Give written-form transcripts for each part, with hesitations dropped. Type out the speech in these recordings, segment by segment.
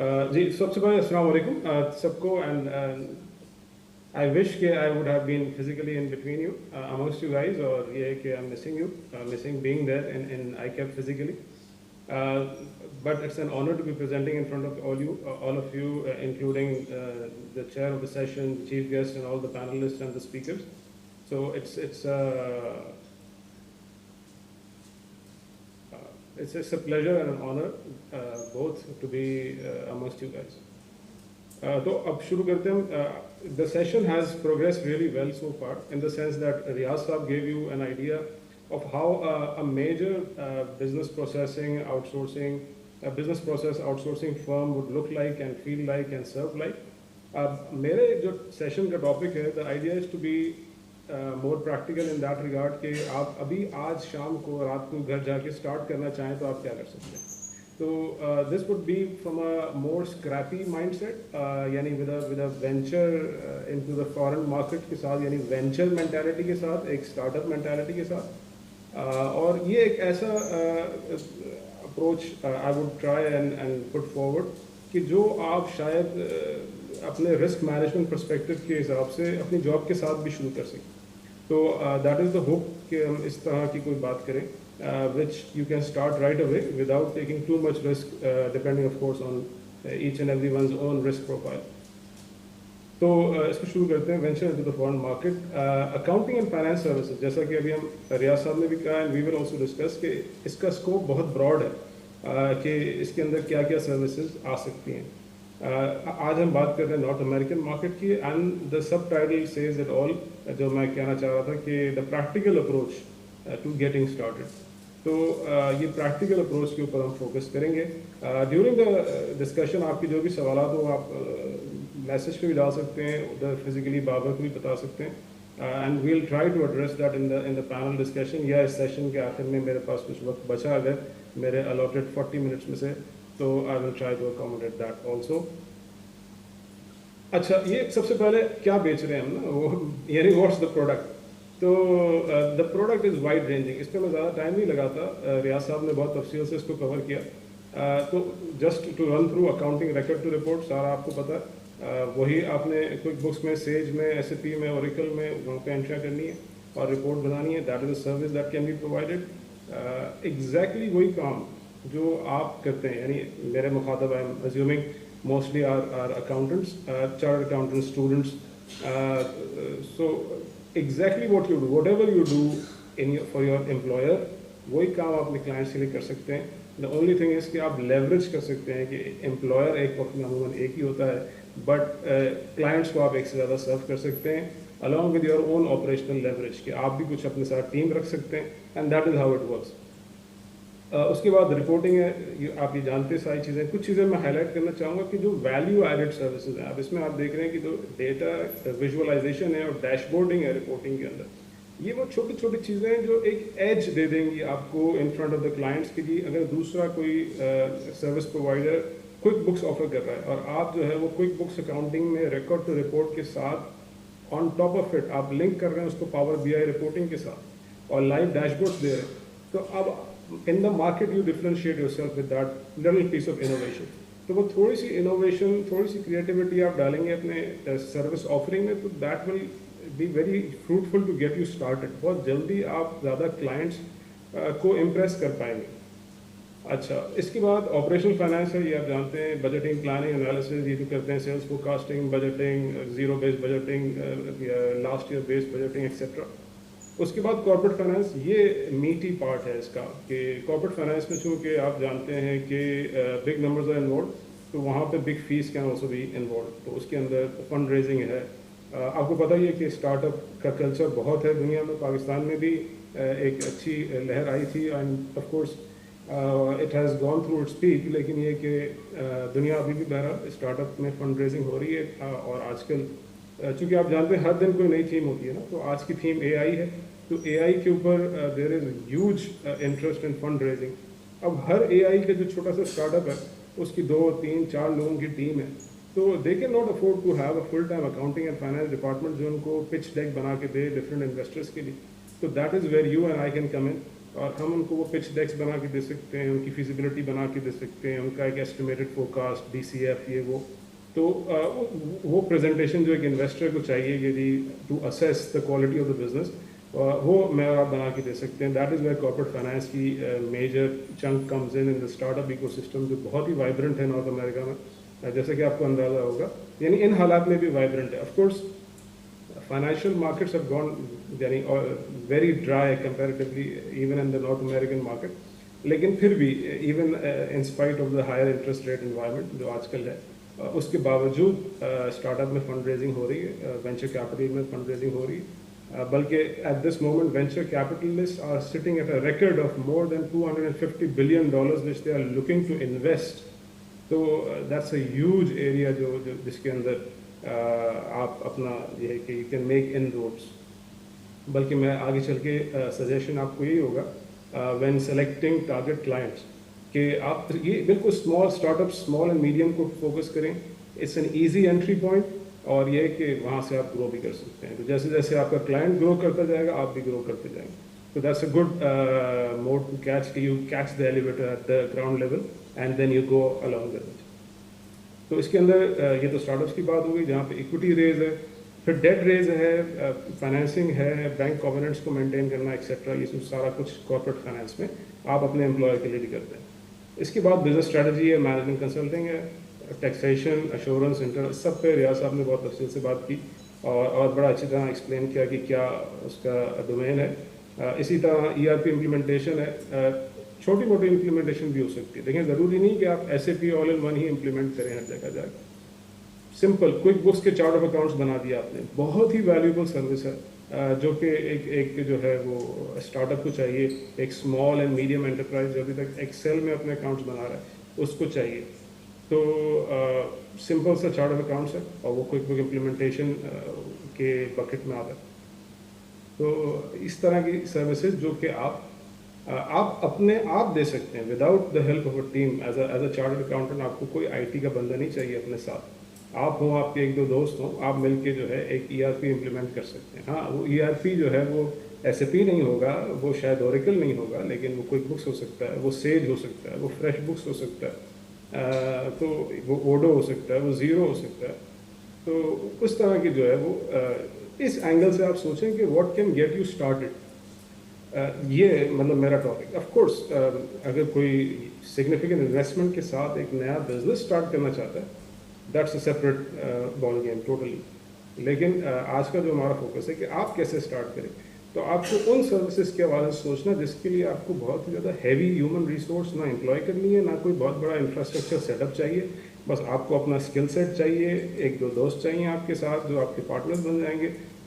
जी सबसे पहले अस्सलाम वालेकुम सबको एंड I wish कि I would have been physically in between you amongst you guys और ये है कि I'm missing you missing being there in ICAP physically but it's an honor to be presenting in front of all of you including the chair of the session, the chief guest and all the panelists and the speakers. So it's a pleasure and an honor both to be amongst you guys. तो अब शुरू करते हैं. The session has progressed really well so far in the sense that Riyaz Saab gave you an idea of how a major business process outsourcing firm would look like and feel like and serve like. मेरे जो session का topic है, the idea is to be more practical in that regard कि आप अभी आज शाम को रात को घर जाके start करना चाहें तो आप क्या कर सकते हैं. So this would be from a more scrappy mindset, यानी with a venture into the foreign market के साथ, यानी venture mentality के साथ, एक startup mentality के साथ, और ये एक ऐसा approach I would try and put forward कि जो आप शायद अपने risk management perspective के हिसाब से अपनी job के साथ भी शुरू कर सकें. तो that is the hope कि हम इस तरह की कोई बात करें. Which you can start right away without taking too much risk, depending of course on each and everyone's own risk profile. तो इसको शुरू करते हैं. Venture into the foreign market, accounting and finance services, जैसा कि अभी हम रियाज साहब ने भी कहा and we will also discuss कि इसका scope बहुत broad है कि इसके अंदर क्या क्या services आ सकती हैं. आज हम बात कर रहे हैं नॉर्थ अमेरिकन मार्केट की and the subtitle says it all. जो मैं कहना चाह रहा था कि the practical approach to getting started. तो ये प्रैक्टिकल अप्रोच के ऊपर हम फोकस करेंगे. ड्यूरिंग द डिस्कशन आपकी जो भी सवाल हो आप मैसेज पे भी डाल सकते हैं, उधर फिजिकली बाबर को भी बता सकते हैं and we will try to address that in the panel discussion या इस सेशन के आखिर में मेरे पास कुछ वक्त बचा अगर मेरे अलॉटेड 40 मिनट्स में से तो I will try to accommodate that also. अच्छा, ये सबसे पहले क्या बेच रहे हैं हम ना, वो यानी व्हाट्स द प्रोडक्ट. तो the product is wide ranging. इस पर मैं ज़्यादा टाइम नहीं लगाता, रियाज साहब ने बहुत तफसील से इसको कवर किया. तो just to run through accounting record to report सारा आपको पता है. वही आपने क्विक बुक्स में, सेज में, एसएपी में, ओरेकल में वहाँ पे एंट्री करनी है और रिपोर्ट बनानी है. That is a service that can be provided. Exactly वही काम जो आप करते हैं, यानी मेरे मुखातब I am assuming mostly are accountants, chartered accountants, students. So exactly what you do, whatever you do for your employer, वही काम आप अपने clients के लिए कर सकते हैं. The only thing is कि आप leverage कर सकते हैं कि employer एक वक्त में अमूमन एक ही होता है, but clients को आप एक से ज़्यादा सर्व कर सकते हैं along with your own operational leverage कि आप भी कुछ अपने साथ टीम रख सकते हैं and that is how it works. उसके बाद रिपोर्टिंग है, आप ये जानते हैं सारी चीज़ें. कुछ चीज़ें मैं हाईलाइट करना चाहूँगा कि जो वैल्यू एडेड सर्विसेज हैं, अब इसमें आप देख रहे हैं कि जो डेटा विजुअलाइजेशन है और डैशबोर्डिंग है रिपोर्टिंग के अंदर, ये वो छोटी छोटी चीज़ें हैं जो एक एज दे देंगी आपको in front of the clients की जी अगर दूसरा कोई service provider quick books offer कर रहा है और आप जो है वो क्विक बुक्स अकाउंटिंग में रिकॉर्ड टू रिपोर्ट के साथ ऑन टॉप ऑफ इट आप लिंक कर रहे हैं उसको पावर BI रिपोर्टिंग के साथ और लाइव डैशबोर्ड्स दे रहे हैं. तो अब in the market you differentiate yourself with that little piece of innovation. तो वो थोड़ी सी innovation, थोड़ी सी creativity आप डालेंगे अपने service offering में, तो that will be very fruitful to get you started. बहुत जल्दी आप ज़्यादा clients को impress कर पाएंगे. अच्छा, इसके बाद operational finance है, ये आप जानते हैं, budgeting, planning, analysis ये भी करते हैं, sales forecasting, budgeting, zero based budgeting, last year based budgeting etc. उसके बाद कॉर्पोरेट फाइनेंस, ये मीठी पार्ट है इसका कि कॉर्पोरेट फाइनेंस में चूँकि आप जानते हैं कि बिग नंबर्स आर इन्वॉल्व, तो वहाँ पे big fees can also be involve. तो उसके अंदर फंड रेजिंग है. आपको पता ही है कि स्टार्टअप का कल्चर बहुत है दुनिया में. पाकिस्तान में भी एक अच्छी लहर आई थी and of course it has gone through its peak. लेकिन ये कि दुनिया अभी भी बहरहाल स्टार्टअप में फंड रेजिंग हो रही है और आजकल चूँकि आप जानते हैं हर दिन कोई नई थीम होती है ना, तो आज की थीम AI है. तो AI के ऊपर there is huge interest in fund raising. अब हर AI का जो छोटा सा स्टार्टअप है उसकी 2, 3, 4 लोगों की टीम है. तो they can not afford to have a full time accounting and finance department जो उनको पिच डेक बना के दे डिफरेंट इन्वेस्टर्स के लिए. तो that is where you and I can come in. और हम उनको वो पिच डेक्स बना के दे सकते हैं, उनकी फिजिबिलिटी बना के दे सकते हैं, उनका एक एस्टिमेटेड फोरकास्ट, DCF, ये वो। तो वो प्रेजेंटेशन जो एक इन्वेस्टर को चाहिए कि जी to assess the quality of the business, वो मैं और आप बना के दे सकते हैं। That is where corporate finance की major chunk comes in the startup ecosystem, जो बहुत ही वाइब्रेंट है नॉर्थ अमेरिका में, जैसे कि आपको अंदाज़ा होगा, यानी इन हालात में भी वाइब्रेंट है। Of course financial markets have gone very dry comparatively even in the North American market, लेकिन फिर भी even in spite of the higher interest rate environment जो आजकल है, उसके बावजूद स्टार्टअप में फंड रेजिंग हो रही है, वेंचर कैपिटल में फंड रेजिंग हो रही है, बल्कि at this moment venture capitalist are sitting at a record of more than $250 billion which they are looking to invest. तो that's a huge area जो जिसके अंदर आप अपना ये है कि you can make inroads. बल्कि मैं आगे चल के सजेशन आपको यही होगा व्हेन सेलेक्टिंग टारगेट क्लाइंट्स कि आप ये बिल्कुल small startup, small and medium को फोकस करें। It's an easy entry point, और ये कि वहाँ से आप ग्रो भी कर सकते हैं। तो जैसे जैसे आपका क्लाइंट ग्रो करता जाएगा, आप भी ग्रो करते जाएंगे। तो that's a good mode to catch, you catch the elevator at the ground level and then you go along the way. तो इसके अंदर ये तो स्टार्टअप्स की बात हो गई जहाँ पे इक्विटी रेज है, फिर डेट रेज है, फाइनेंसिंग है, बैंक कॉवेनेंट्स को मेंटेन करना एक्सेट्रा, ये सब सारा कुछ कॉर्पोरेट फाइनेंस में आप अपने एम्प्लॉय के लिए भी करते हैं। इसके बाद बिजनेस स्ट्रेटजी है, मैनेजमेंट कंसल्टिंग है, टैक्सेशन, अश्योरेंस, इंटर, सब पे रियाज साहब ने बहुत तफसील से बात की और बड़ा अच्छी तरह एक्सप्लेन किया कि क्या उसका डोमेन है। इसी तरह ERP इम्प्लीमेंटेशन है, छोटी मोटी इम्प्लीमेंटेशन भी हो सकती है। देखें, ज़रूरी नहीं कि आप SAP all in one he implement करें हर जगह जाकर। सिंपल क्विक बुक्स के चार्ट ऑफ अकाउंट्स बना दिया आपने, बहुत ही वैल्यूबल सर्विस है, जो कि एक जो है वो स्टार्टअप को चाहिए, एक स्मॉल एंड मीडियम एंटरप्राइज जो अभी तक एक्सेल में अपने अकाउंट्स बना रहा है उसको चाहिए। तो सिंपल सा चार्ट ऑफ अकाउंट्स है और वो क्विक बुक इम्प्लीमेंटेशन के बकेट में आता है। तो इस तरह की सर्विसेज जो कि आप अपने आप दे सकते हैं without the help of a team. As a chartered accountant आपको कोई IT का बंदा नहीं चाहिए अपने साथ, आप हो, आपके एक दो दोस्त हों, आप मिलके जो है एक ERP इम्प्लीमेंट कर सकते हैं। हाँ, वो ERP जो है वो SAP नहीं होगा, वो शायद ओरेकल नहीं होगा, लेकिन वो क्विक बुक्स हो सकता है, वो सेज हो सकता है, वो फ्रेश बुक्स हो सकता है, तो वो ओडो हो सकता है, वो ज़ीरो हो सकता है। तो उस तरह की जो है वो इस एंगल से आप सोचें कि what can get you started. ये मतलब मेरा टॉपिक। ऑफ कोर्स अगर कोई सिग्निफिकेंट इन्वेस्टमेंट के साथ एक नया बिजनेस स्टार्ट करना चाहता है, that's a separate ball game totally. लेकिन आज का जो हमारा फोकस है कि आप कैसे स्टार्ट करें, तो आपको उन सर्विसेज के हवाले से सोचना जिसके लिए आपको बहुत ही ज़्यादा हैवी ह्यूमन रिसोर्स ना एम्प्लॉय करनी है, ना कोई बहुत बड़ा इंफ्रास्ट्रक्चर सेटअप चाहिए। बस आपको अपना स्किल सेट चाहिए, एक दो दोस्त चाहिए आपके साथ जो आपके पार्टनर्स बन जाएंगे,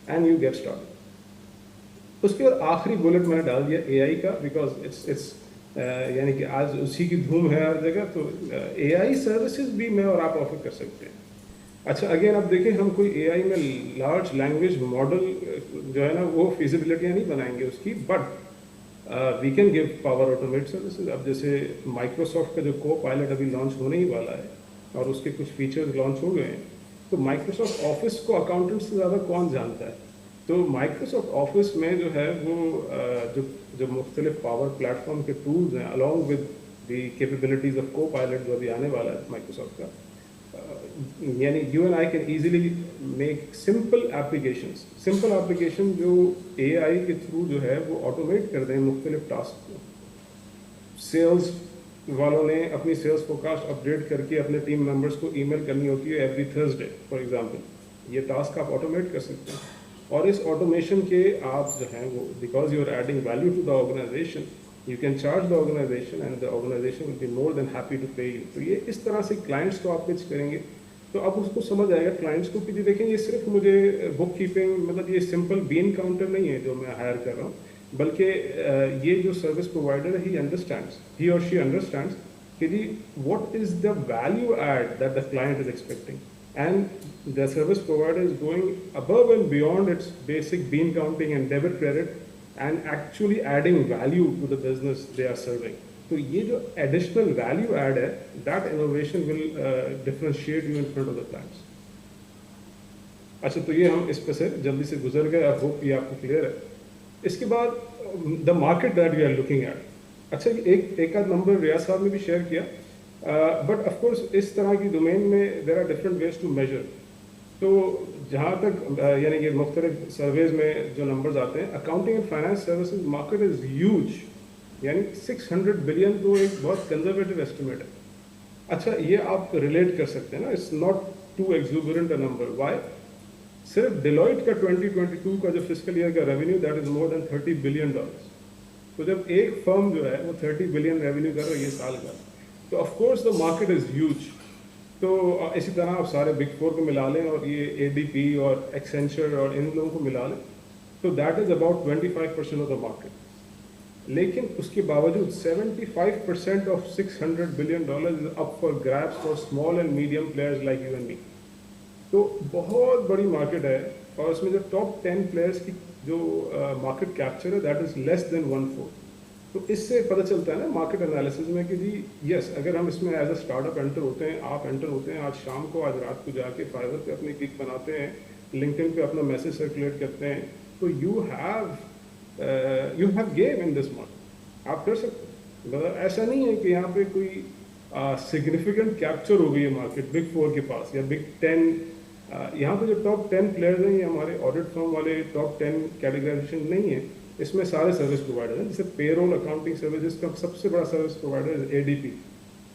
एंड यू गेट स्टार्ट। उसके बाद आखिरी बुलेट मैंने डाल दिया AI का, बिकॉज इट्स यानी कि आज उसी की धूम है हर जगह। तो AI सर्विसेज भी मैं और आप ऑफर कर सकते हैं। अच्छा, अगेन आप देखें, हम कोई AI में लार्ज लैंग्वेज मॉडल जो है ना वो फिजिबिलिटी नहीं बनाएंगे उसकी, but we can give power automate services. अब जैसे माइक्रोसॉफ्ट का जो Co-Pilot अभी लॉन्च होने ही वाला है और उसके कुछ फीचर्स लॉन्च हो गए हैं, तो माइक्रोसॉफ्ट ऑफिस को अकाउंटेंट से ज़्यादा कौन जानता है। तो माइक्रोसॉफ्ट ऑफिस में जो है वो जो मुख्तलिफ पावर प्लेटफॉर्म के टूल्स हैं, along with the capabilities of Co-Pilot जो अभी आने वाला है माइक्रोसॉफ्ट का, यानी you and I can easily make simple application जो AI के थ्रू जो है वो ऑटोमेट कर दें मुख्तलिफ टास्क को। सेल्स वालों ने अपनी सेल्स फोरकास्ट अपडेट करके अपने टीम मेंबर्स को ईमेल करनी होती है एवरी थर्सडे फॉर एग्जांपल, ये टास्क आप ऑटोमेट कर सकते हैं। और इस ऑटोमेशन के आप जो हैं वो, because you are adding value to the organization, you can charge the organization and the organization will be more than happy to pay you. तो ये इस तरह से क्लाइंट्स को आप पिच करेंगे तो अब उसको समझ आएगा क्लाइंट्स को कि जी देखें, ये सिर्फ मुझे बुक कीपिंग, मतलब ये सिंपल बीन काउंटर नहीं है जो मैं हायर कर रहा हूँ, बल्कि ये जो सर्विस प्रोवाइडर है ही और शी अंडरस्टैंड्स कि जी what is the value add that the client is expecting, and the service provider is going above and beyond its basic bean counting and debit credit and actually adding value to the business they are serving. तो ये जो additional value add है, that innovation will differentiate you in front of the clients. अच्छा, तो ये हम इस पे से जल्दी से गुजर गए, आई होप ये आपको क्लियर है। इसके बाद the market that we are looking at. अच्छा, एक आध नंबर रियाज साहब ने भी शेयर किया, बट ऑफ कोर्स इस तरह की डोमेन में there are different ways to measure. तो जहाँ तक यानी कि मुख्तलिफ सर्वेज में जो नंबर्स आते हैं, accounting and finance services market is huge, यानी 600 बिलियन तो एक बहुत कंजर्वेटिव एस्टिमेट है. अच्छा, ये आप रिलेट कर सकते हैं ना, it's not too exuberant a number. Why? सिर्फ डिलॉइट का 2022 का जो फिस्कल ईयर का revenue, that is more than $30 billion. तो जब एक फर्म जो है वो 30 बिलियन रेवेन्यू कर रही है साल का, तो of course the market is huge. तो इसी तरह आप सारे बिग फोर को मिला लें और ये ADP और एक्सेंचर और इन लोगों को मिला लें, तो that is about 25% of the market. लेकिन उसके बावजूद 75% of $600 billion is up for grabs for small and medium players like you and me. तो बहुत बड़ी मार्केट है, और उसमें जो टॉप 10 प्लेयर्स की जो मार्केट कैप्चर है, दैट इज़ लेस देन 1/4. तो इससे पता चलता है ना मार्केट एनालिसिस में कि जी यस, अगर हम इसमें एज अ स्टार्टअप एंटर होते हैं, आप एंटर होते हैं आज शाम को, आज रात को जाके फाइवर पे अपनी गिग बनाते हैं, लिंक्डइन पे अपना मैसेज सर्कुलेट करते हैं, तो you have game in this market. आप कर सकते हैं. मतलब ऐसा नहीं है कि यहाँ पे कोई सिग्निफिकेंट कैप्चर हो गई है मार्केट बिग फोर के पास या बिग 10. यहाँ पे जो टॉप 10 प्लेयर्स हैं, ये हमारे ऑडिट फर्म वाले टॉप 10 कैटेगराइजेशन नहीं है. इसमें सारे सर्विस प्रोवाइडर हैं. जैसे पेरोल अकाउंटिंग सर्विसेज का सबसे बड़ा सर्विस प्रोवाइडर है ADP,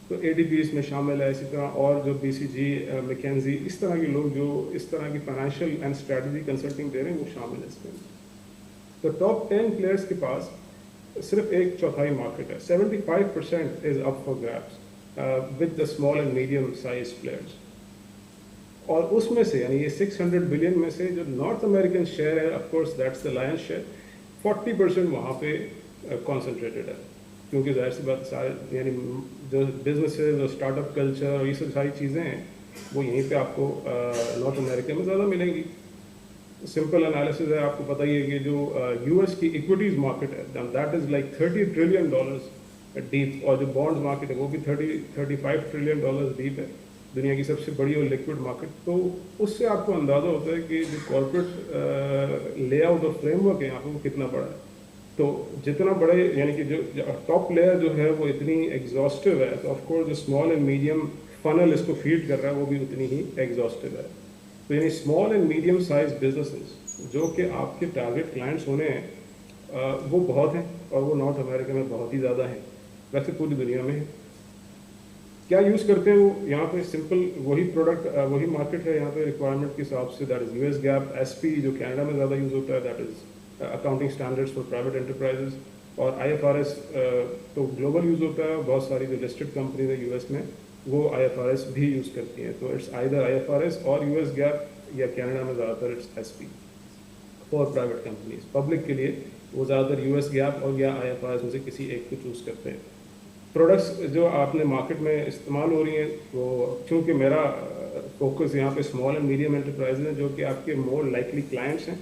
तो ADP इसमें शामिल है. इसी तरह और जो BCG, मैकेंजी, इस तरह के लोग जो इस तरह की फाइनेंशियल एंड स्ट्रेटजी कंसल्टिंग दे रहे हैं, वो शामिल है इसमें. तो टॉप 10 प्लेयर्स के पास सिर्फ 1/4 मार्केट है. 75% is up for grabs with the small and medium size players. और उसमें से यानी ये 600 बिलियन में से जो नॉर्थ अमेरिकन शेयर है, of course that's the Lions share, 40% वहाँ पे कॉन्सेंट्रेटेड है. क्योंकि जाहिर सी बात, सारे यानी जो बिजनेसेस और स्टार्टअप कल्चर और ये सब सारी चीज़ें हैं, वो यहीं पे आपको नॉर्थ अमेरिका में ज़्यादा मिलेंगी. सिंपल एनालिसिस है, आपको पता ही है कि जो US की इक्विटीज़ मार्केट है, that is like $30 trillion deep, और जो बॉन्ड्स मार्केट है वो भी 35 ट्रिलियन डीप है, दुनिया की सबसे बड़ी और लिक्विड मार्केट. तो उससे आपको अंदाज़ा होता है कि जो कॉर्पोरेट लेआउट और फ्रेमवर्क है यहाँ पर वो कितना बड़ा है. तो जितना बड़े यानी कि जो टॉप लेयर जो है वो इतनी एग्जॉस्टिव है, तो ऑफकोर्स जो स्मॉल एंड मीडियम फनल इसको फीड कर रहा है वो भी उतनी ही एग्जॉस्टिव है. तो यानी small and medium size businesses जो कि आपके टारगेट क्लाइंट्स होने हैं, वो बहुत हैं, और वो नॉर्थ अमेरिका में बहुत ही ज़्यादा हैं, वैसे पूरी दुनिया में है. क्या यूज़ करते हैं वो यहाँ पे? सिंपल वही प्रोडक्ट, वही मार्केट है यहाँ पे रिक्वायरमेंट के हिसाब से. That is US GAAP, SP जो कनाडा में ज़्यादा यूज़ होता है, that is accounting standards for private enterprises, और IFRS तो ग्लोबल यूज़ होता है. बहुत सारी जो लिस्टेड कंपनीज है US में, वो IFRS भी यूज़ करती हैं. तो इट्स आइदर IFRS और US GAAP, या कनाडा में ज़्यादातर it's SP for private companies. Public के लिए वो ज़्यादातर US GAAP और या IFRS में से किसी एक को चूज़ करते हैं. प्रोडक्ट्स जो आपने मार्केट में इस्तेमाल हो रही हैं, वो चूँकि मेरा फोकस यहाँ पे स्मॉल एंड मीडियम एंटरप्राइजेज हैं जो कि आपके मोर लाइकली क्लाइंट्स हैं.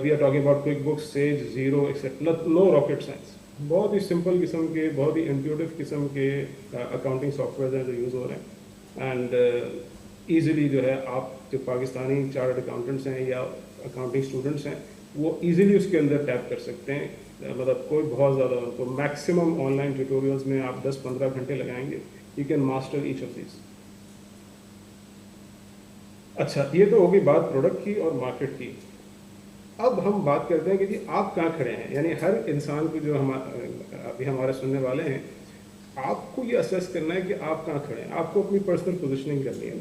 We are talking about QuickBooks, Sage, Xero etcetera. No rocket science, बहुत ही सिंपल किस्म के, बहुत ही इंट्यूटिव किस्म के अकाउंटिंग सॉफ्टवेयर हैं जो यूज़ हो रहे हैं. एंड ईज़िली जो है आप जो पाकिस्तानी चार्टर्ड अकाउंटेंट्स हैं या अकाउंटिंग स्टूडेंट्स हैं, वो ईज़िली उसके अंदर टैप कर सकते हैं. मतलब कोई बहुत ज़्यादा, तो मैक्सिमम ऑनलाइन ट्यूटोरियल्स में आप 10-15 घंटे लगाएंगे, you can master each of this. अच्छा, ये तो होगी बात प्रोडक्ट की और मार्केट की. अब हम बात करते हैं कि जी आप कहाँ खड़े हैं. यानी हर इंसान को जो अभी हमारे सुनने वाले हैं, आपको ये असेस करना है कि आप कहाँ खड़े हैं. आपको अपनी पर्सनल पोजिशनिंग करनी है.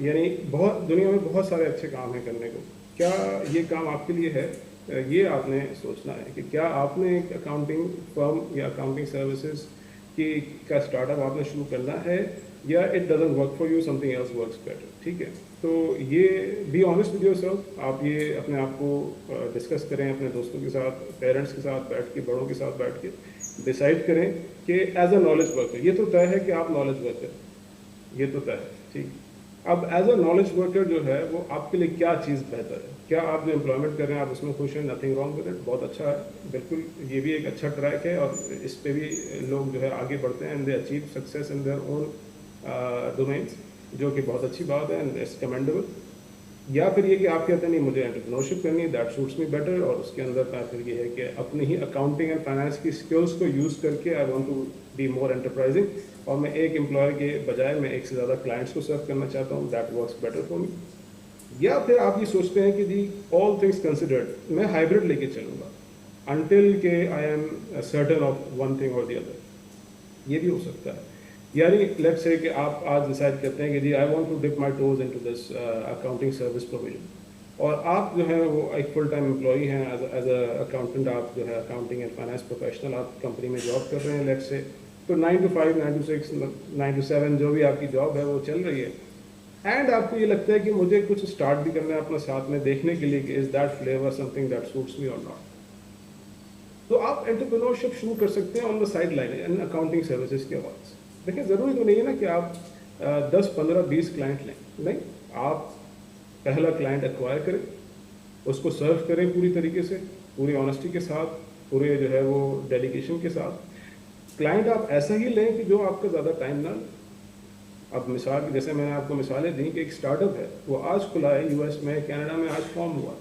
यानी बहुत दुनिया में बहुत सारे अच्छे काम हैं करने को. क्या ये काम आपके लिए है, ये आपने सोचना है कि क्या आपने एक अकाउंटिंग फर्म या अकाउंटिंग सर्विसेज की का स्टार्टअप आपने शुरू करना है, या it doesn't work for you, something else works better. ठीक है, तो ये बी ऑनेस्ट विद योरसेल्फ. आप ये अपने आप को डिस्कस करें अपने दोस्तों के साथ, पेरेंट्स के साथ बैठ के, बड़ों के साथ बैठ के डिसाइड करें कि एज अ नॉलेज वर्कर, ये तो तय है कि आप नॉलेज वर्कर, ये तो तय है. ठीक, अब एज अ नॉलेज वर्कर जो है वो आपके लिए क्या चीज़ बेहतर है. क्या आप जो एम्प्लॉयमेंट कर रहे हैं आप उसमें खुश हैं, नथिंग रॉन्ग विद इट, बहुत अच्छा है, बिल्कुल ये भी एक अच्छा ट्रैक है, और इस पे भी लोग जो है आगे बढ़ते हैं and they achieve success in their own domains, जो कि बहुत अच्छी बात है एंड इट्स कमेंडेबल. یا پھر یہ کہ آپ کہتے ہیں نہیں مجھے انٹرپرینورشپ کرنی ہے, دیٹ سوٹس می بیٹر, اور اس کے اندر پھر یہ ہے کہ اپنی ہی اکاؤنٹنگ اینڈ فائنانس کی اسکلس کو یوز کر کے I want to be more enterprising, اور میں ایک امپلائر کے بجائے میں ایک سے زیادہ کلائنٹس کو سرو کرنا چاہتا ہوں, that works better for me. یا پھر آپ یہ سوچتے ہیں کہ جی آل تھنگس کنسیڈرڈ میں ہائبرڈ لے کے چلوں گا انٹل کہ I am certain of one thing اور دی ادر, یہ بھی ہو سکتا ہے. یعنی لیٹس سے کہ آپ آج ڈیسائڈ کرتے ہیں کہ جی I want to dip my toes into this accounting service provision, اور آپ جو ہے وہ ایک فل ٹائم امپلائی ہیں ایز اے اکاؤنٹنٹ, آپ جو ہے اکاؤنٹنگ اینڈ فائنانس پروفیشنل آپ کمپنی میں جاب کر رہے ہیں لیٹس سے, تو 9 to 5, 9 to 6, 9 to 7 جو بھی آپ کی جاب ہے وہ چل رہی ہے, اینڈ آپ کو یہ لگتا ہے کہ مجھے کچھ اسٹارٹ بھی کرنا ہے اپنا ساتھ میں دیکھنے کے لیے کہ is that flavour something that suits me اور ناٹ. تو آپ انٹرپرینورشپ شروع کر سکتے ہیں on the sideline accounting services کے حوالے سے. دیکھیں ضروری تو نہیں ہے نا کہ آپ 10, 15, 20 کلائنٹ لیں, نہیں, آپ پہلا کلائنٹ ایکوائر کریں, اس کو سرو کریں پوری طریقے سے, پوری آنیسٹی کے ساتھ, پورے جو ہے وہ ڈیلیگیشن کے ساتھ. کلائنٹ آپ ایسا ہی لیں کہ جو آپ کا زیادہ ٹائم نہ لیں. اب مثال جیسے میں نے آپ کو مثالیں دیں کہ ایک اسٹارٹ اپ ہے, وہ آج کھلا ہے یو ایس میں, کینیڈا میں آج فارم ہوا,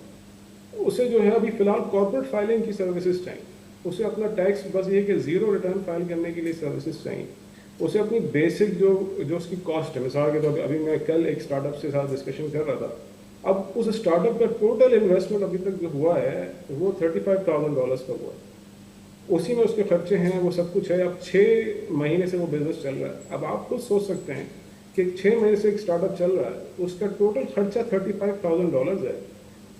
اسے جو ہے ابھی فی الحال کارپوریٹ فائلنگ کی سروسز چاہیے, اسے اپنا ٹیکس بس یہ کہ 0 ریٹرن فائل کرنے کے لیے سروسز چاہیے, اسے اپنی بیسک جو اس کی کاسٹ ہے, مثال کے طور پہ ابھی میں کل ایک اسٹارٹ اپ سے ساتھ ڈسکشن کر رہا تھا, اب اس اسٹارٹ اپ کا ٹوٹل انویسٹمنٹ ابھی تک جو ہوا ہے وہ $35,000 کا ہوا ہے, اسی میں اس کے خرچے ہیں, وہ سب کچھ ہے. اب 6 مہینے سے وہ بزنس چل رہا ہے. اب آپ خود سوچ سکتے ہیں کہ 6 مہینے سے ایک اسٹارٹ اپ چل رہا ہے, اس کا ٹوٹل خرچہ $35,000 ہے,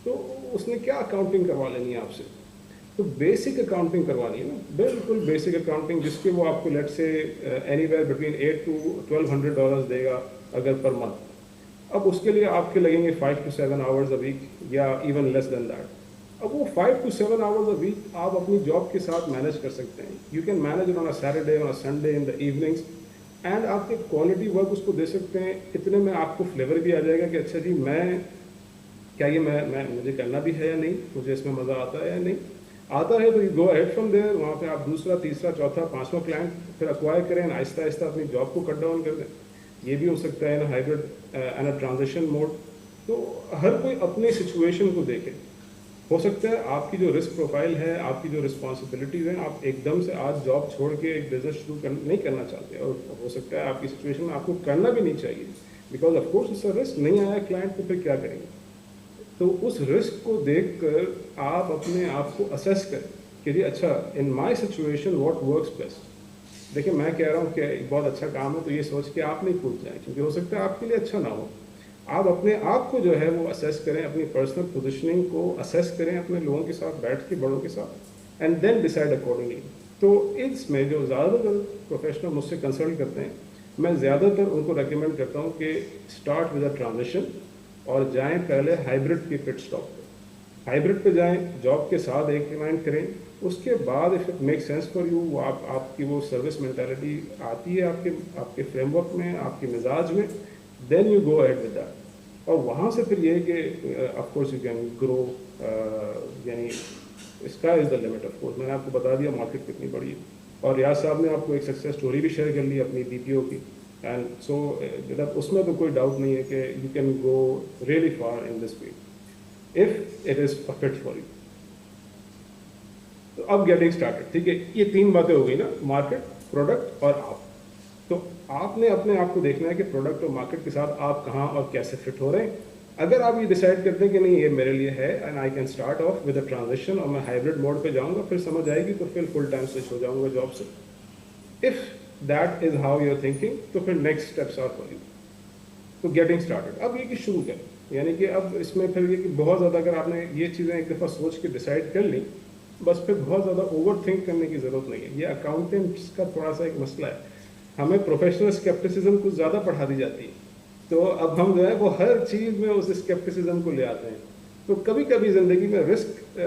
تو اس نے کیا اکاؤنٹنگ کروا لینی ہے آپ سے؟ تو بیسک اکاؤنٹنگ کروانی ہے نا, بالکل بیسک اکاؤنٹنگ, جس کے وہ آپ کو لیٹ سے اینی ویئر بٹوین $800 to $1,200 دے گا اگر پر منتھ. اب اس کے لیے آپ کے لگیں گے 5 to 7 hours a week یا ایون لیس دین دیٹ. اب وہ 5 to 7 hours a week آپ اپنی جاب کے ساتھ مینیج کر سکتے ہیں. You can manage on a Saturday, on a Sunday, in the evenings, and آپ کے کوالٹی ورک اس کو دے سکتے ہیں. اتنے میں آپ کو فلیور بھی آ جائے گا کہ اچھا جی میں کیا یہ میں مجھے کرنا بھی ہے یا نہیں, مجھے اس میں مزہ آتا ہے یا نہیں. آتا ہے تو you go ahead from there, وہاں پہ آپ دوسرا, تیسرا, چوتھا, 5واں کلائنٹ پھر ایکوائر کریں, آہستہ آہستہ اپنی جاب کو کٹ ڈاؤن کر دیں. یہ بھی ہو سکتا ہے نا hybrid and a transition mode. تو ہر کوئی اپنی سچویشن کو دیکھے. ہو سکتا ہے آپ کی جو رسک پروفائل ہے, آپ کی جو رسپانسبلٹیز ہیں, آپ ایک دم سے آج جاب چھوڑ کے ایک بزنس شروع نہیں کرنا چاہتے, اور ہو سکتا ہے آپ کی سچویشن میں آپ کو کرنا بھی نہیں چاہیے, بیکاز آف کورس اس کا رسک نہیں آیا کلائنٹ, تو پھر کیا کریں گے. تو اس رسک کو دیکھ کر آپ اپنے آپ کو اسیس کریں کہ جی اچھا in my situation what works best. دیکھیں میں کہہ رہا ہوں کہ بہت اچھا کام ہے, تو یہ سوچ کے آپ نہیں کود جائیں, کیونکہ ہو سکتا ہے آپ کے لیے اچھا نہ ہو. آپ اپنے آپ کو جو ہے وہ اسیس کریں, اپنی پرسنل پوزیشننگ کو اسیس کریں اپنے لوگوں کے ساتھ بیٹھ کے, بڑوں کے ساتھ, اینڈ دین ڈیسائڈ اکارڈنگلی. تو اس میں جو زیادہ تر پروفیشنل مجھ سے کنسلٹ کرتے ہیں, میں زیادہ تر ان کو ریکمینڈ کرتا ہوں کہ اسٹارٹ ود اے ٹرانزیشن, اور جائیں پہلے ہائبرڈ کی پٹ اسٹاپ پہ. ہائبرڈ پہ جائیں, جاب کے ساتھ ایک ریمائنڈ کریں, اس کے بعد if it make sense for you, وہ آپ کی وہ سروس مینٹیلٹی آتی ہے آپ کے فریم ورک میں, آپ کے مزاج میں, then you go ahead with that. اور وہاں سے پھر یہ ہے کہ of course you can grow, یعنی sky is the limit. Of course میں نے آپ کو بتا دیا مارکیٹ کتنی بڑی ہے, اور ریاض صاحب نے آپ کو ایک سکسیس اسٹوری بھی شیئر کر لی اپنی بی پی او کی, اینڈ سو اس میں تو کوئی ڈاؤٹ نہیں ہے کہ you can go really far in this field if it is fit for you. تو اب گیٹنگ اسٹارٹڈ, ٹھیک ہے, یہ 3 باتیں ہو گئی نا, مارکیٹ, پروڈکٹ اور آپ. تو آپ نے اپنے آپ کو دیکھنا ہے کہ پروڈکٹ اور مارکیٹ کے ساتھ آپ کہاں اور کیسے فٹ ہو رہے ہیں. اگر آپ یہ ڈیسائڈ کرتے ہیں کہ نہیں یہ میرے لیے ہے and I can start of with a transaction, اور میں ہائبرڈ موڈ پہ جاؤں گا, پھر سمجھ آئے گی تو پھر فل ٹائم سوئچ ہو جاؤں گا جاب سے. If that is how you are thinking, تو پھر next steps are for you. تو گیٹنگ اسٹارٹڈ, اب یہ کہ شروع کریں, یعنی کہ اب اس میں پھر یہ کہ بہت زیادہ اگر آپ نے یہ چیزیں ایک دفعہ سوچ کے ڈیسائڈ کر لیں, بس پھر بہت زیادہ اوور تھنک کرنے کی ضرورت نہیں ہے. یہ اکاؤنٹنٹس کا تھوڑا سا ایک مسئلہ ہے, ہمیں پروفیشنل اسکیپٹسزم کچھ زیادہ پڑھا دی جاتی ہے, تو اب ہم جو ہے وہ ہر چیز میں اس اسکیپٹسزم کو لے آتے ہیں. تو کبھی کبھی زندگی میں رسک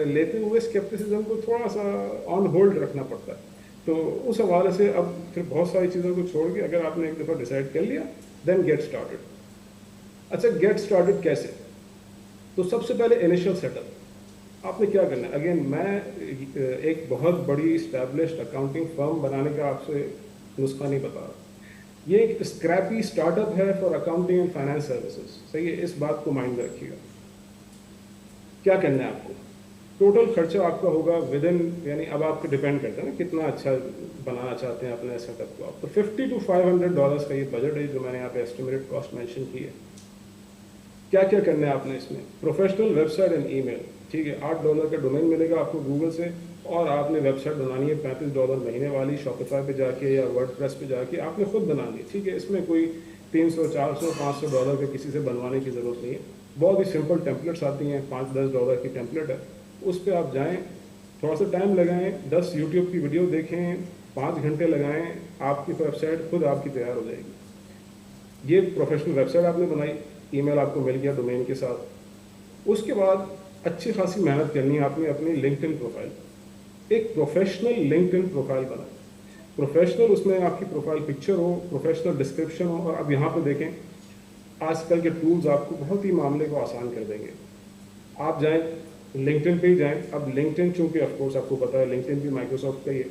لیتے ہوئے اسکیپٹسزم کو تھوڑا سا آن ہولڈ رکھنا پڑتا ہے. تو اس حوالے سے اب پھر بہت ساری چیزوں کو چھوڑ کے اگر آپ نے ایک دفعہ ڈیسائڈ کر لیا, دین گیٹ اسٹارٹڈ. اچھا گیٹ اسٹارٹڈ کیسے؟ تو سب سے پہلے انیشیل سیٹ اپ آپ نے کیا کرنا ہے. اگین میں ایک بہت بڑی اسٹیبلشڈ اکاؤنٹنگ فرم بنانے کا آپ سے نسخہ نہیں بتا رہا. ये एक स्क्रैपी स्टार्टअप है for accounting and finance services, सही है, इस बात को माइंड में रखिएगा। क्या करना है आपको, टोटल खर्चा आपका होगा विद इन, यानी अब आपको डिपेंड करता है ना कितना अच्छा बनाना चाहते हैं अपने सेटअप को आप, तो $50 to $500 का ये बजट है जो मैंने यहाँ पे एस्टिमेटेड कॉस्ट मेंशन की है। क्या क्या करना है आपने इसमें, प्रोफेशनल वेबसाइट एंड ईमेल, ठीक है, $8 का डोमेन मिलेगा आपको गूगल से, और आपने वेबसाइट बनानी है $35 महीने वाली, शॉपिफाई पे जाके या वर्डप्रेस पे जाके आपने खुद बनानी है, ठीक है, इसमें कोई 300 400 $500 के किसी से बनवाने की ज़रूरत नहीं है, बहुत ही सिंपल टेम्पलेट्स आती हैं, $5-10 की टेम्पलेट है, उस पर आप जाएँ, थोड़ा सा टाइम लगाएं, 10 यूट्यूब की वीडियो देखें, 5 घंटे लगाएं, आपकी वेबसाइट खुद आपकी तैयार हो जाएगी। ये प्रोफेशनल वेबसाइट आपने बनाई, ईमेल आपको मिल गया डोमेन के साथ, उसके बाद अच्छी खासी मेहनत करनी है आपने अपनी लिंक्डइन प्रोफाइल, एक प्रोफेशनल लिंक्डइन प्रोफाइल बनाएं, प्रोफेशनल, उसमें आपकी प्रोफाइल पिक्चर हो, प्रोफेशनल डिस्क्रिप्शन हो, और अब यहाँ पे देखें आजकल के टूल्स आपको बहुत ही मामले को आसान कर देंगे। आप जाएं लिंक्डइन पे ही जाएं, अब लिंक्डइन चूँकि ऑफकोर्स आपको पता है लिंक्डइन भी माइक्रोसॉफ्ट का ही है,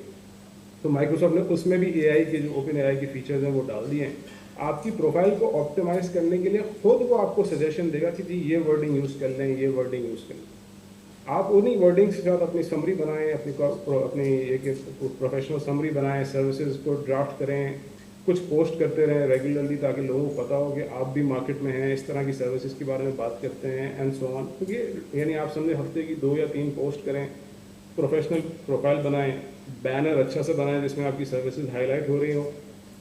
तो माइक्रोसॉफ्ट ने उसमें भी एआई के जो ओपन एआई के फीचर्स हैं वो डाल दिए हैं। आपकी प्रोफाइल को ऑप्टिमाइज करने के लिए खुद वो आपको सजेशन देगा कि जी ये वर्डिंग यूज़ कर लें, ये वर्डिंग यूज़ कर लें। आप उन्हीं वर्डिंग्स के साथ अपनी समरी बनाएं, अपनी एक प्रोफेशनल समरी बनाएं, सर्विसेज को ड्राफ्ट करें, कुछ पोस्ट करते रहें रेगुलरली ताकि लोगों को पता हो कि आप भी मार्केट में हैं, इस तरह की सर्विसेज के बारे में बात करते हैं एंड सो ऑन। तो ये यानी आप समझे हफ्ते की 2 या 3 पोस्ट करें, प्रोफेशनल प्रोफाइल बनाएं, बैनर अच्छा से बनाएं जिसमें आपकी सर्विसेज हाईलाइट हो रही हो,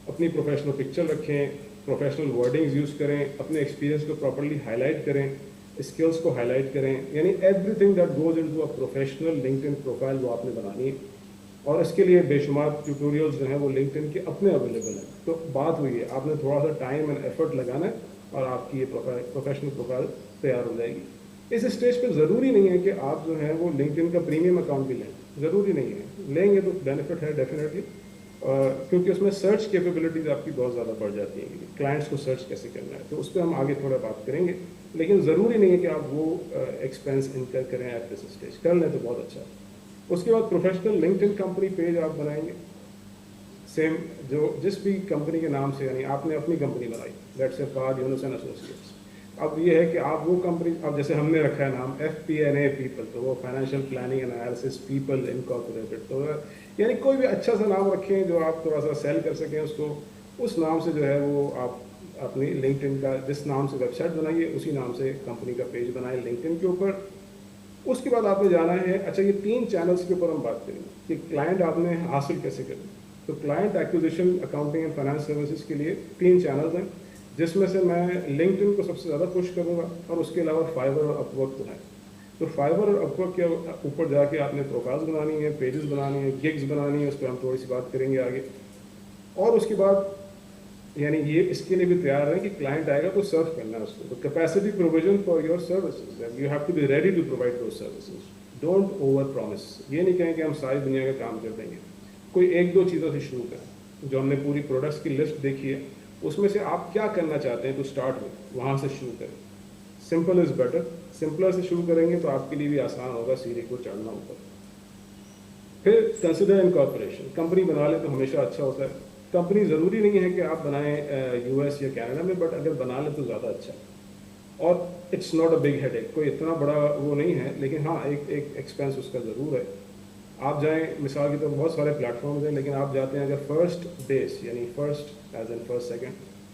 अपनी प्रोफेशनल पिक्चर रखें, प्रोफेशनल वर्डिंग्स यूज़ करें, अपने एक्सपीरियंस को प्रॉपर्ली हाईलाइट करें, स्किल्स को हाईलाइट करें, यानी everything that goes into a professional LinkedIn profile वो आपने बनानी है। और इसके लिए बेशुमार ट्यूटोरियल्स जो हैं वो लिंक्डइन के अपने अवेलेबल हैं। तो बात हुई है, आपने थोड़ा सा टाइम एंड एफर्ट लगाना है और आपकी ये प्रोफेशनल प्रोफाइल तैयार हो जाएगी। इस स्टेज पे ज़रूरी नहीं है कि आप जो है वो लिंक्डइन का प्रीमियम अकाउंट भी लें, ज़रूरी नहीं है, लेंगे तो बेनिफिट है डेफिनेटली, क्योंकि उसमें सर्च कैपेबिलिटीज आपकी बहुत ज़्यादा बढ़ जाती हैं, क्लाइंट्स को सर्च कैसे करना है, तो उस पर हम आगे थोड़ा बात करेंगे, लेकिन ज़रूरी नहीं है कि आप वो एक्सपेंस इनकर करें एट दिस स्टेज, कर लें तो बहुत अच्छा। उसके बाद प्रोफेशनल लिंक्डइन कंपनी पेज आप बनाएंगे, सेम जो जिस भी कंपनी के नाम से, यानी आपने अपनी कंपनी बनाई, let's say Fahd Yunus and associates, अब ये है कि आप वो कंपनी, अब जैसे हमने रखा है नाम FP&A पीपल, तो वो financial planning analysis people incorporated, तो यानी कोई भी अच्छा सा नाम रखें जो आप थोड़ा सा सेल कर सकें उसको, उस नाम से जो है वो आप अपनी लिंक्डइन का, जिस नाम से वेबसाइट बनाइए उसी नाम से कंपनी का पेज बनाए लिंक्डइन के ऊपर। उसके बाद आपने जाना है, अच्छा ये 3 चैनल्स के ऊपर हम बात करेंगे कि क्लाइंट आपने हासिल कैसे करें। तो client acquisition, accounting and finance services के लिए 3 चैनल्स हैं, जिसमें से मैं लिंक्डइन को सबसे ज़्यादा पुश करूँगा, और उसके अलावा फाइवर और अपवर्क को है। तो फाइवर और अपवर्क के ऊपर जाके आपने प्रोफाइल्स बनानी है, पेजेस बनानी है, गिग्स बनानी है, उस पर हम थोड़ी सी बात करेंगे आगे। और उसके बाद यानी ये इसके लिए भी तैयार है कि क्लाइंट आएगा तो सर्व करना है उसको, तो capacity provision for your services, you have to be ready to provide those services, don't over promise. ये नहीं कहें कि हम सारी दुनिया का काम कर देंगे, कोई 1-2 चीज़ों से शुरू करें। जो हमने पूरी प्रोडक्ट्स की लिस्ट देखी है उसमें से आप क्या करना चाहते हैं तो स्टार्ट में वहाँ से शुरू करें, सिंपल इज़ बेटर, सिंपलर से शुरू करेंगे तो आपके लिए भी आसान होगा सीढ़ी को चढ़ना ऊपर। फिर कंसिडर इनकॉर्पोरेशन, कंपनी बना ले तो हमेशा अच्छा होता है। कंपनी ज़रूरी नहीं है कि आप बनाएं US या कनाडा में, बट अगर बना ले तो ज़्यादा अच्छा, और it's not a big headache, कोई इतना बड़ा वो नहीं है, लेकिन हाँ एक एक्सपेंस उसका ज़रूर है। आप जाएं, मिसाल की तो बहुत सारे प्लेटफॉर्म्स हैं, लेकिन आप जाते हैं अगर फर्स्ट बेस, यानी first as in first second,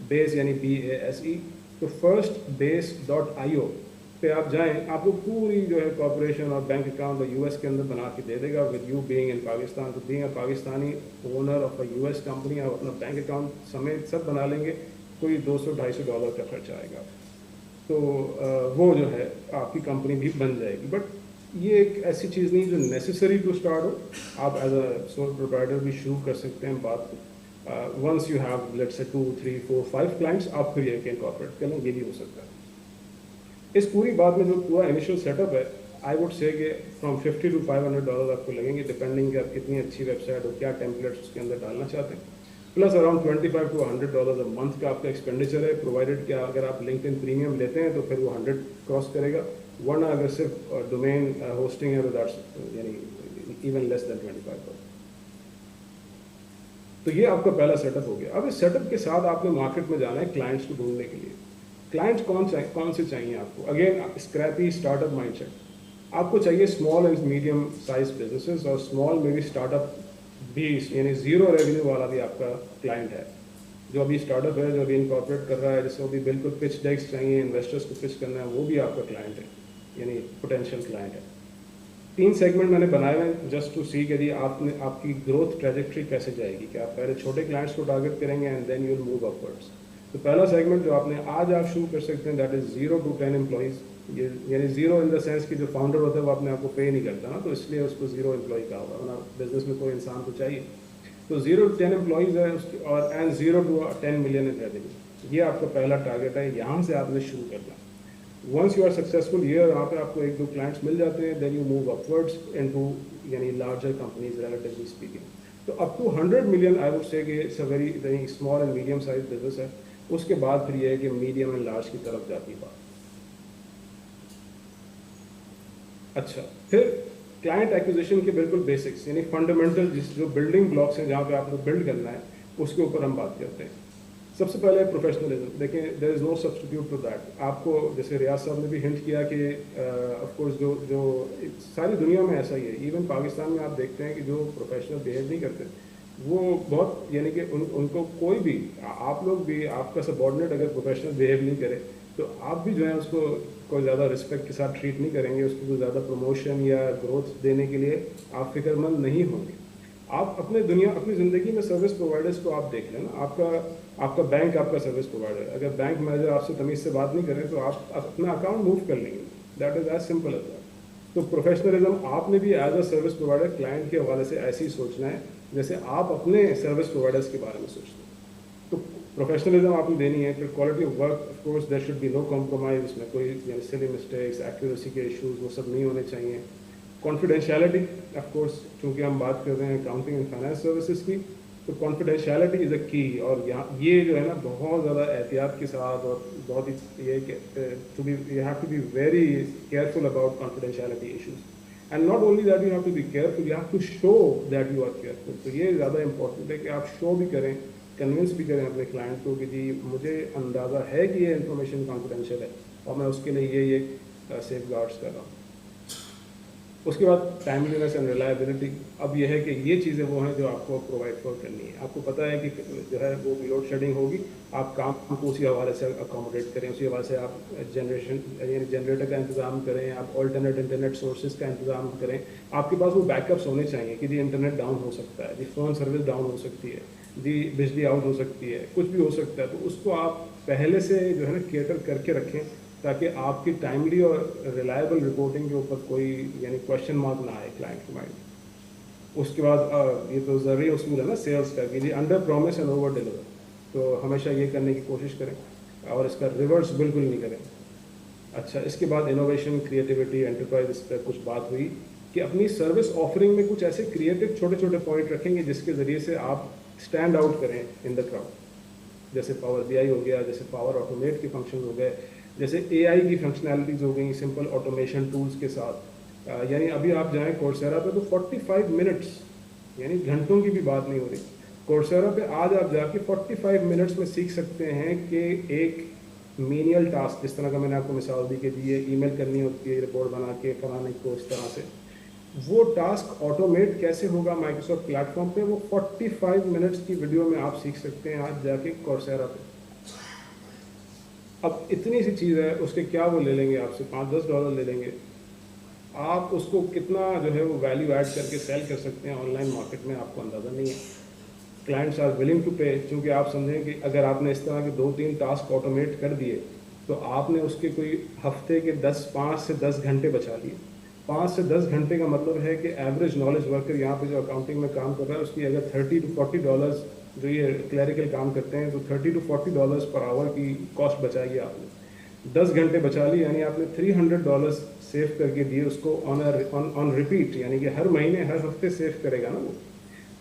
base यानी BASE, तो firstbase.io पे आप जाएं, आपको पूरी जो है कॉर्पोरेशन और बैंक अकाउंट और US के अंदर बना के दे देगा, with you being in Pakistan. तो being a Pakistani owner of a US company आप अपना बैंक अकाउंट समेत सब बना लेंगे, कोई $200-250 का खर्चा आएगा, तो वो जो है आपकी कंपनी भी बन जाएगी। बट ये एक ऐसी चीज़ नहीं जो नेसेसरी टू स्टार्ट हो, आप एज अ सोल प्रोप्राइटर भी शुरू कर सकते हैं बात को। Once you have let's say 2, 3, 4, 5 clients, आप फिर ये इनकॉर्पोरेट कर लें, ये भी हो सकता है। इस पूरी बात में जो पूरा इनिशियल सेटअप है, आई वुड से कि फ्रॉम $50 to $500 आपको लगेंगे, डिपेंडिंग कि आप कितनी अच्छी वेबसाइट और क्या टेम्पलेट्स उसके अंदर डालना चाहते हैं, plus around $25 to $100 a month का आपका एक्सपेंडिचर है, प्रोवाइडेड कि अगर आप लिंक्डइन प्रीमियम लेते हैं तो फिर वो 100 क्रॉस करेगा, वरना अगर सिर्फ डोमेन होस्टिंग है तो दैट्स यानी इवन लेस देन $25। तो ये आपका पहला सेटअप हो गया। अब इस सेटअप के साथ आपने मार्केट में जाना है क्लाइंट्स को ढूंढने के लिए। क्लाइंट्स कौन से चाहिए आपको? Again scrappy startup mindset. आपको चाहिए small and medium size businesses और स्मॉल में भी स्टार्टअप भी, यानी जीरो रेवेन्यू वाला भी आपका क्लाइंट है, जो अभी स्टार्टअप है, जो अभी इनकॉर्पोरेट कर रहा है, जिसको अभी बिल्कुल पिच डेक्स चाहिए, इन्वेस्टर्स को पिच करना है, वो भी आपका क्लाइंट है, यानी पोटेंशियल क्लाइंट है। 3 सेगमेंट मैंने बनाए हैं जस्ट टू सी कि आपकी ग्रोथ ट्रेजेक्ट्री कैसे जाएगी, कि आप पहले छोटे क्लाइंट्स को टारगेट करेंगे and then you will move upwards. तो पहला सेगमेंट जो आपने आज आप शुरू कर सकते हैं दैट इज़ 0 to 10 एम्प्लॉइज़। ये यानी जीरो इन द सेंस कि जो फाउंडर होता है वो अपने आप को पे नहीं करता ना, तो इसलिए उसको जीरो एम्प्लॉय कहा होगा, वरना बिजनेस में कोई इंसान तो चाहिए। तो 0 to 10 एम्प्लॉइज़ है उसकी, और and 0 to 10 million in revenue, ये आपका पहला टारगेट है। यहाँ से आपने शुरू करना। Once you are successful here, यहाँ पे आपको 1-2 क्लाइंट्स मिल जाते हैं, then you move upwards into यानी लार्जर कंपनीज रिलेटिवली स्पीकिंग। तो up to 100 million I would say कि it's a very small and medium size business है। उसके बाद फिर ये है कि मीडियम एंड लार्ज की तरफ जाती है बात। अच्छा, फिर क्लाइंट एक्विजिशन के बिल्कुल बेसिक्स यानी फंडामेंटल जो बिल्डिंग ब्लॉक्स हैं जहाँ पे आपको बिल्ड करना है, उसके ऊपर हम बात करते हैं। सबसे पहले प्रोफेशनलिज्म। देखें, there is no substitute to that. आपको जैसे रियाज साहब ने भी हिंट किया कि ऑफ कोर्स जो सारी दुनिया में ऐसा ही है, इवन पाकिस्तान में आप देखते हैं कि जो प्रोफेशनल बिहेव नहीं करते वो बहुत, यानी कि उनको कोई भी, आप लोग भी, आपका सबॉर्डिनेट अगर प्रोफेशनल बिहेव नहीं करे तो आप भी जो है उसको कोई ज़्यादा रिस्पेक्ट के साथ ट्रीट नहीं करेंगे, उसको कोई ज़्यादा प्रमोशन या ग्रोथ देने के लिए आप फिक्रमंद नहीं होंगे। आप अपनी ज़िंदगी में सर्विस प्रोवाइडर्स को आप देख लें ना। आपका बैंक आपका सर्विस प्रोवाइडर है। अगर बैंक मैनेजर आपसे तमीज़ से बात नहीं करें तो आप अपना अकाउंट मूव कर लेंगे। That is as simple as that. तो प्रोफेशनलिज्म आपने भी as a service provider client के हवाले से ऐसे ही सोचना है जैसे आप अपने सर्विस प्रोवाइडर्स के बारे में सोचते हैं। तो प्रोफेशनलिज्म आपने देनी है। फिर quality of work, of course there should be no compromise. इसमें कोई सिली मिस्टेक्स, एक्यूरेसी के इश्यूज वो सब नहीं होने चाहिए। कॉन्फिडेंशियलिटी, ऑफ कोर्स चूँकि हम बात कर रहे हैं अकाउंटिंग एंड फाइनेंस सर्विसेज की, तो कॉन्फिडेंशियलिटी इज़ अ की। और यहाँ ये जो है ना बहुत ज़्यादा एहतियात के साथ और बहुत ही ये to be you have to be very careful about confidentiality issues. And not only that you have to be careful, you have to show that you are careful. तो ये ज़्यादा इंपॉर्टेंट है कि आप शो भी करें, कन्विंस भी करें अपने क्लाइंट को कि जी मुझे अंदाज़ा है कि ये इन्फॉर्मेशन कॉन्फिडेंशियल है और मैं उसके लिए ये सेफ गार्ड्स कर रहा हूँ। उसके बाद टाइमलीनेस एंड रिलायबिलिटी। अब ये है कि ये चीज़ें वो हैं जो आपको प्रोवाइड फॉर करनी है। आपको पता है कि जो है वो लोड शेडिंग होगी, आप काम को उसी हवाले से अकोमोडेट करें, उसी हवाले से आप जनरेटर का इंतज़ाम करें, आप ऑल्टरनेट इंटरनेट सोर्सेज का इंतज़ाम करें। आपके पास वो बैकअप्स होने चाहिए कि जी इंटरनेट डाउन हो सकता है, जी फ़ोन सर्विस डाउन हो सकती है, जी बिजली आउट हो सकती है, कुछ भी हो सकता है। तो उसको आप पहले से जो है ना केटर करके रखें ताकि आपकी टाइमली और रिलायबल रिपोर्टिंग के ऊपर कोई यानी क्वेश्चन मार्क ना आए क्लाइंट के माइंड। उसके बाद ये तो ज़रूरी उसूल है ना सेल्स का कि जी under promise and over deliver. तो हमेशा ये करने की कोशिश करें और इसका रिवर्स बिल्कुल नहीं करें। अच्छा, इसके बाद इनोवेशन, क्रिएटिविटी, एंटरप्राइज, इस पर कुछ बात हुई कि अपनी सर्विस ऑफरिंग में कुछ ऐसे क्रिएटिव छोटे छोटे पॉइंट रखेंगे जिसके ज़रिए से आप स्टैंड आउट करें इन द क्राउड। जैसे पावर BI हो गया, जैसे पावर ऑटोमेट के फंक्शन हो गए, जैसे AI की फंक्शनैलिटीज़ हो गई सिंपल ऑटोमेशन टूल्स के साथ। यानी अभी आप जाएं कोर्सेरा पे तो 45 मिनट्स, यानी घंटों की भी बात नहीं हो रही। कोर्सेरा पे आज आप जाके 45 मिनट्स में सीख सकते हैं कि एक मीनियल टास्क, जिस तरह का मैंने आपको मिसाल दी कि ये ईमेल करनी होती है रिपोर्ट बना के फलाने को, इस तरह से वो टास्क ऑटोमेट कैसे होगा माइक्रोसॉफ्ट प्लेटफॉर्म पे, वो 45 मिनट्स की वीडियो में आप सीख सकते हैं आज जाके कोर्सेरा पे। अब इतनी सी चीज़ है, उसके क्या वो ले लेंगे आपसे $5-10 ले लेंगे। आप उसको कितना जो है वो वैल्यू ऐड करके सेल कर सकते हैं ऑनलाइन मार्केट में, आपको अंदाज़ा नहीं है। क्लाइंट्स आर विलिंग टू पे, क्योंकि आप समझें कि अगर आपने इस तरह के 2-3 टास्क ऑटोमेट कर दिए तो आपने उसके कोई हफ्ते के 5 से 10 घंटे बचा लिए। 5 से 10 घंटे का मतलब है कि एवरेज नॉलेज वर्कर यहाँ पे जो अकाउंटिंग में काम कर रहा है उसकी अगर $30-40 जो ये क्लैरिकल काम करते हैं तो $30-40 पर आवर की कॉस्ट बचाई है आपने। 10 घंटे बचा ली, यानी आपने $300 सेव करके दिए उसको ऑन रिपीट, यानी कि हर महीने हर हफ्ते सेव करेगा ना वो।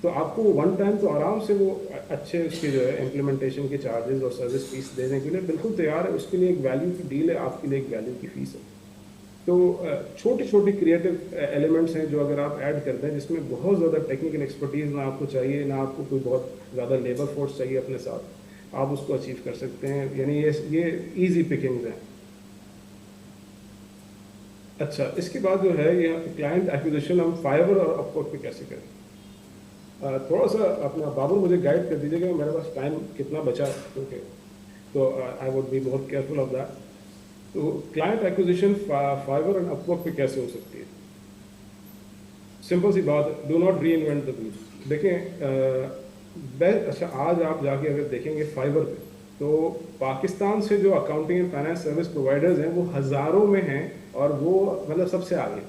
तो आपको वन टाइम तो आराम से वो अच्छे उसके जो है इम्प्लीमेंटेशन के चार्जेस और सर्विस फीस देने के लिए बिल्कुल तैयार है। उसके लिए एक वैल्यू की डील है, आपके लिए एक वैल्यू की फ़ीस है। तो छोटी छोटी क्रिएटिव एलिमेंट्स हैं जो अगर आप ऐड करते हैं, जिसमें बहुत ज़्यादा टेक्निकल एक्सपर्टीज़ ना आपको चाहिए, ना आपको कोई बहुत ज़्यादा लेबर फोर्स चाहिए अपने साथ, आप उसको अचीव कर सकते हैं। यानी ये ईजी पिकिंग्स हैं। अच्छा, इसके बाद जो है ये क्लाइंट एक्विजिशन हम फाइवर और अपवर्क पे कैसे करें। थोड़ा सा अपना बाबू मुझे गाइड कर दीजिएगा, मेरे पास टाइम कितना बचा है, ओके, तो आई वुड बी बहुत केयरफुल ऑफ दैट। तो client acquisition Fiverr and Upwork पे कैसे हो सकती है। सिंपल सी बात है, do not reinvent the wheel. देखें, अच्छा आज आप जाके अगर देखेंगे फाइवर पे, तो पाकिस्तान से जो accounting and finance service providers हैं वो हज़ारों में हैं, और वो मतलब सबसे आगे,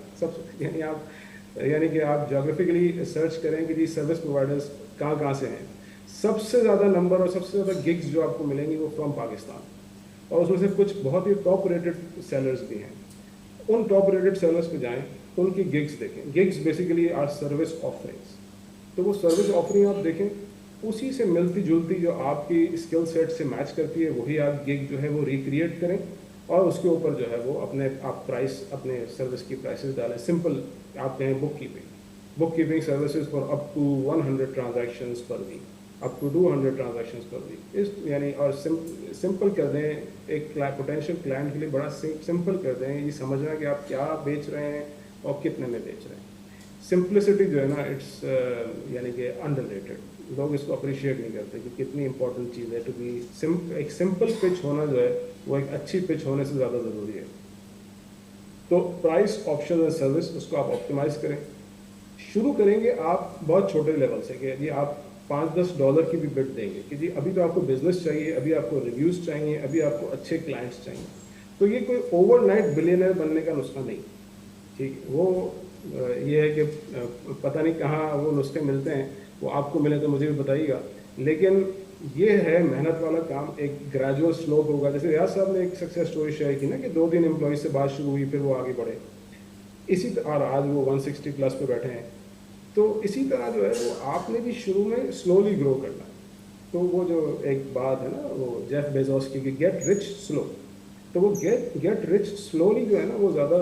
यानी कि आप जोग्राफिकली सर्च करें कि जी सर्विस प्रोवाइडर्स कहाँ से हैं, सबसे ज़्यादा नंबर और सबसे ज़्यादा गिग्स जो आपको मिलेंगी वो फ्रॉम पाकिस्तान, और उसमें से कुछ बहुत ही टॉप रेटेड सेलर्स भी हैं। उन टॉप रेटेड सेलर्स पे जाएं, उनकी गिग्स देखें। Gigs basically are service offerings, तो वो सर्विस ऑफरिंग आप देखें, उसी से मिलती जुलती जो आपकी स्किल सेट से मैच करती है वही आप गिग जो है वो रिक्रिएट करें, और उसके ऊपर जो है वो आप प्राइस, अपने सर्विस की प्राइसेस डालें। सिंपल आप कहें book keeping services for up to 100 transactions per week, up to 200 transactions per week, इस यानी और सिंपल कर दें। एक पोटेंशियल क्लाइंट के लिए बड़ा सिंपल कर दें, ये समझना कि आप क्या बेच रहे हैं और कितने में बेच रहे हैं। सिंप्लिसिटी जो है ना, इट्स यानी कि अंडररेटेड, लोग इसको अप्रिशिएट नहीं करते कि कितनी इंपॉर्टेंट चीज़ है। टू बी एक सिंपल पिच होना जो है वो एक अच्छी पिच होने से ज़्यादा ज़रूरी है। तो प्राइस, ऑप्शन एंड सर्विस, उसको आप ऑप्टिमाइज़ करें। शुरू करेंगे आप बहुत छोटे लेवल से कि जी आप $5-10 की भी बिड देंगे कि जी अभी तो आपको बिजनेस चाहिए, अभी आपको रिव्यूज़ चाहिए, अभी आपको अच्छे क्लाइंट्स चाहिए। तो ये कोई ओवरनाइट बिलियनर बनने का नुस्खा नहीं, ठीक है। वो ये है कि पता नहीं कहाँ वो नुस्खे मिलते हैं, वो आपको मिले तो मुझे भी बताइएगा, लेकिन ये है मेहनत वाला काम, एक ग्रेजुअल स्लोप होगा। जैसे रियाज साहब ने एक सक्सेस स्टोरी शेयर की ना कि 2-3 एम्प्लॉयज़ से बात शुरू हुई, फिर वो आगे बढ़े, इसी और आज वो 160 प्लस पे बैठे हैं। तो इसी तरह जो है वो आपने भी शुरू में स्लोली ग्रो करना है। तो वो जो एक बात है ना वो जेफ बेजोस की कि गेट रिच स्लो, तो वो गेट रिच स्लोली जो है ना वो ज़्यादा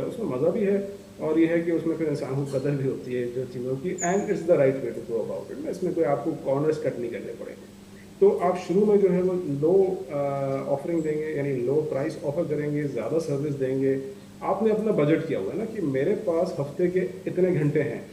उसमें मज़ा भी है, और ये है कि उसमें फिर इंसान को कदर भी होती है जो चीज़ों की, and it's the right way to go about it. इसमें कोई आपको कॉर्नर्स कट नहीं करने पड़ेंगे। तो आप शुरू में जो है वो लो ऑफरिंग देंगे, यानी लो प्राइस ऑफर करेंगे, ज़्यादा सर्विस देंगे। आपने अपना बजट किया हुआ है ना कि मेरे पास हफ्ते के इतने घंटे हैं,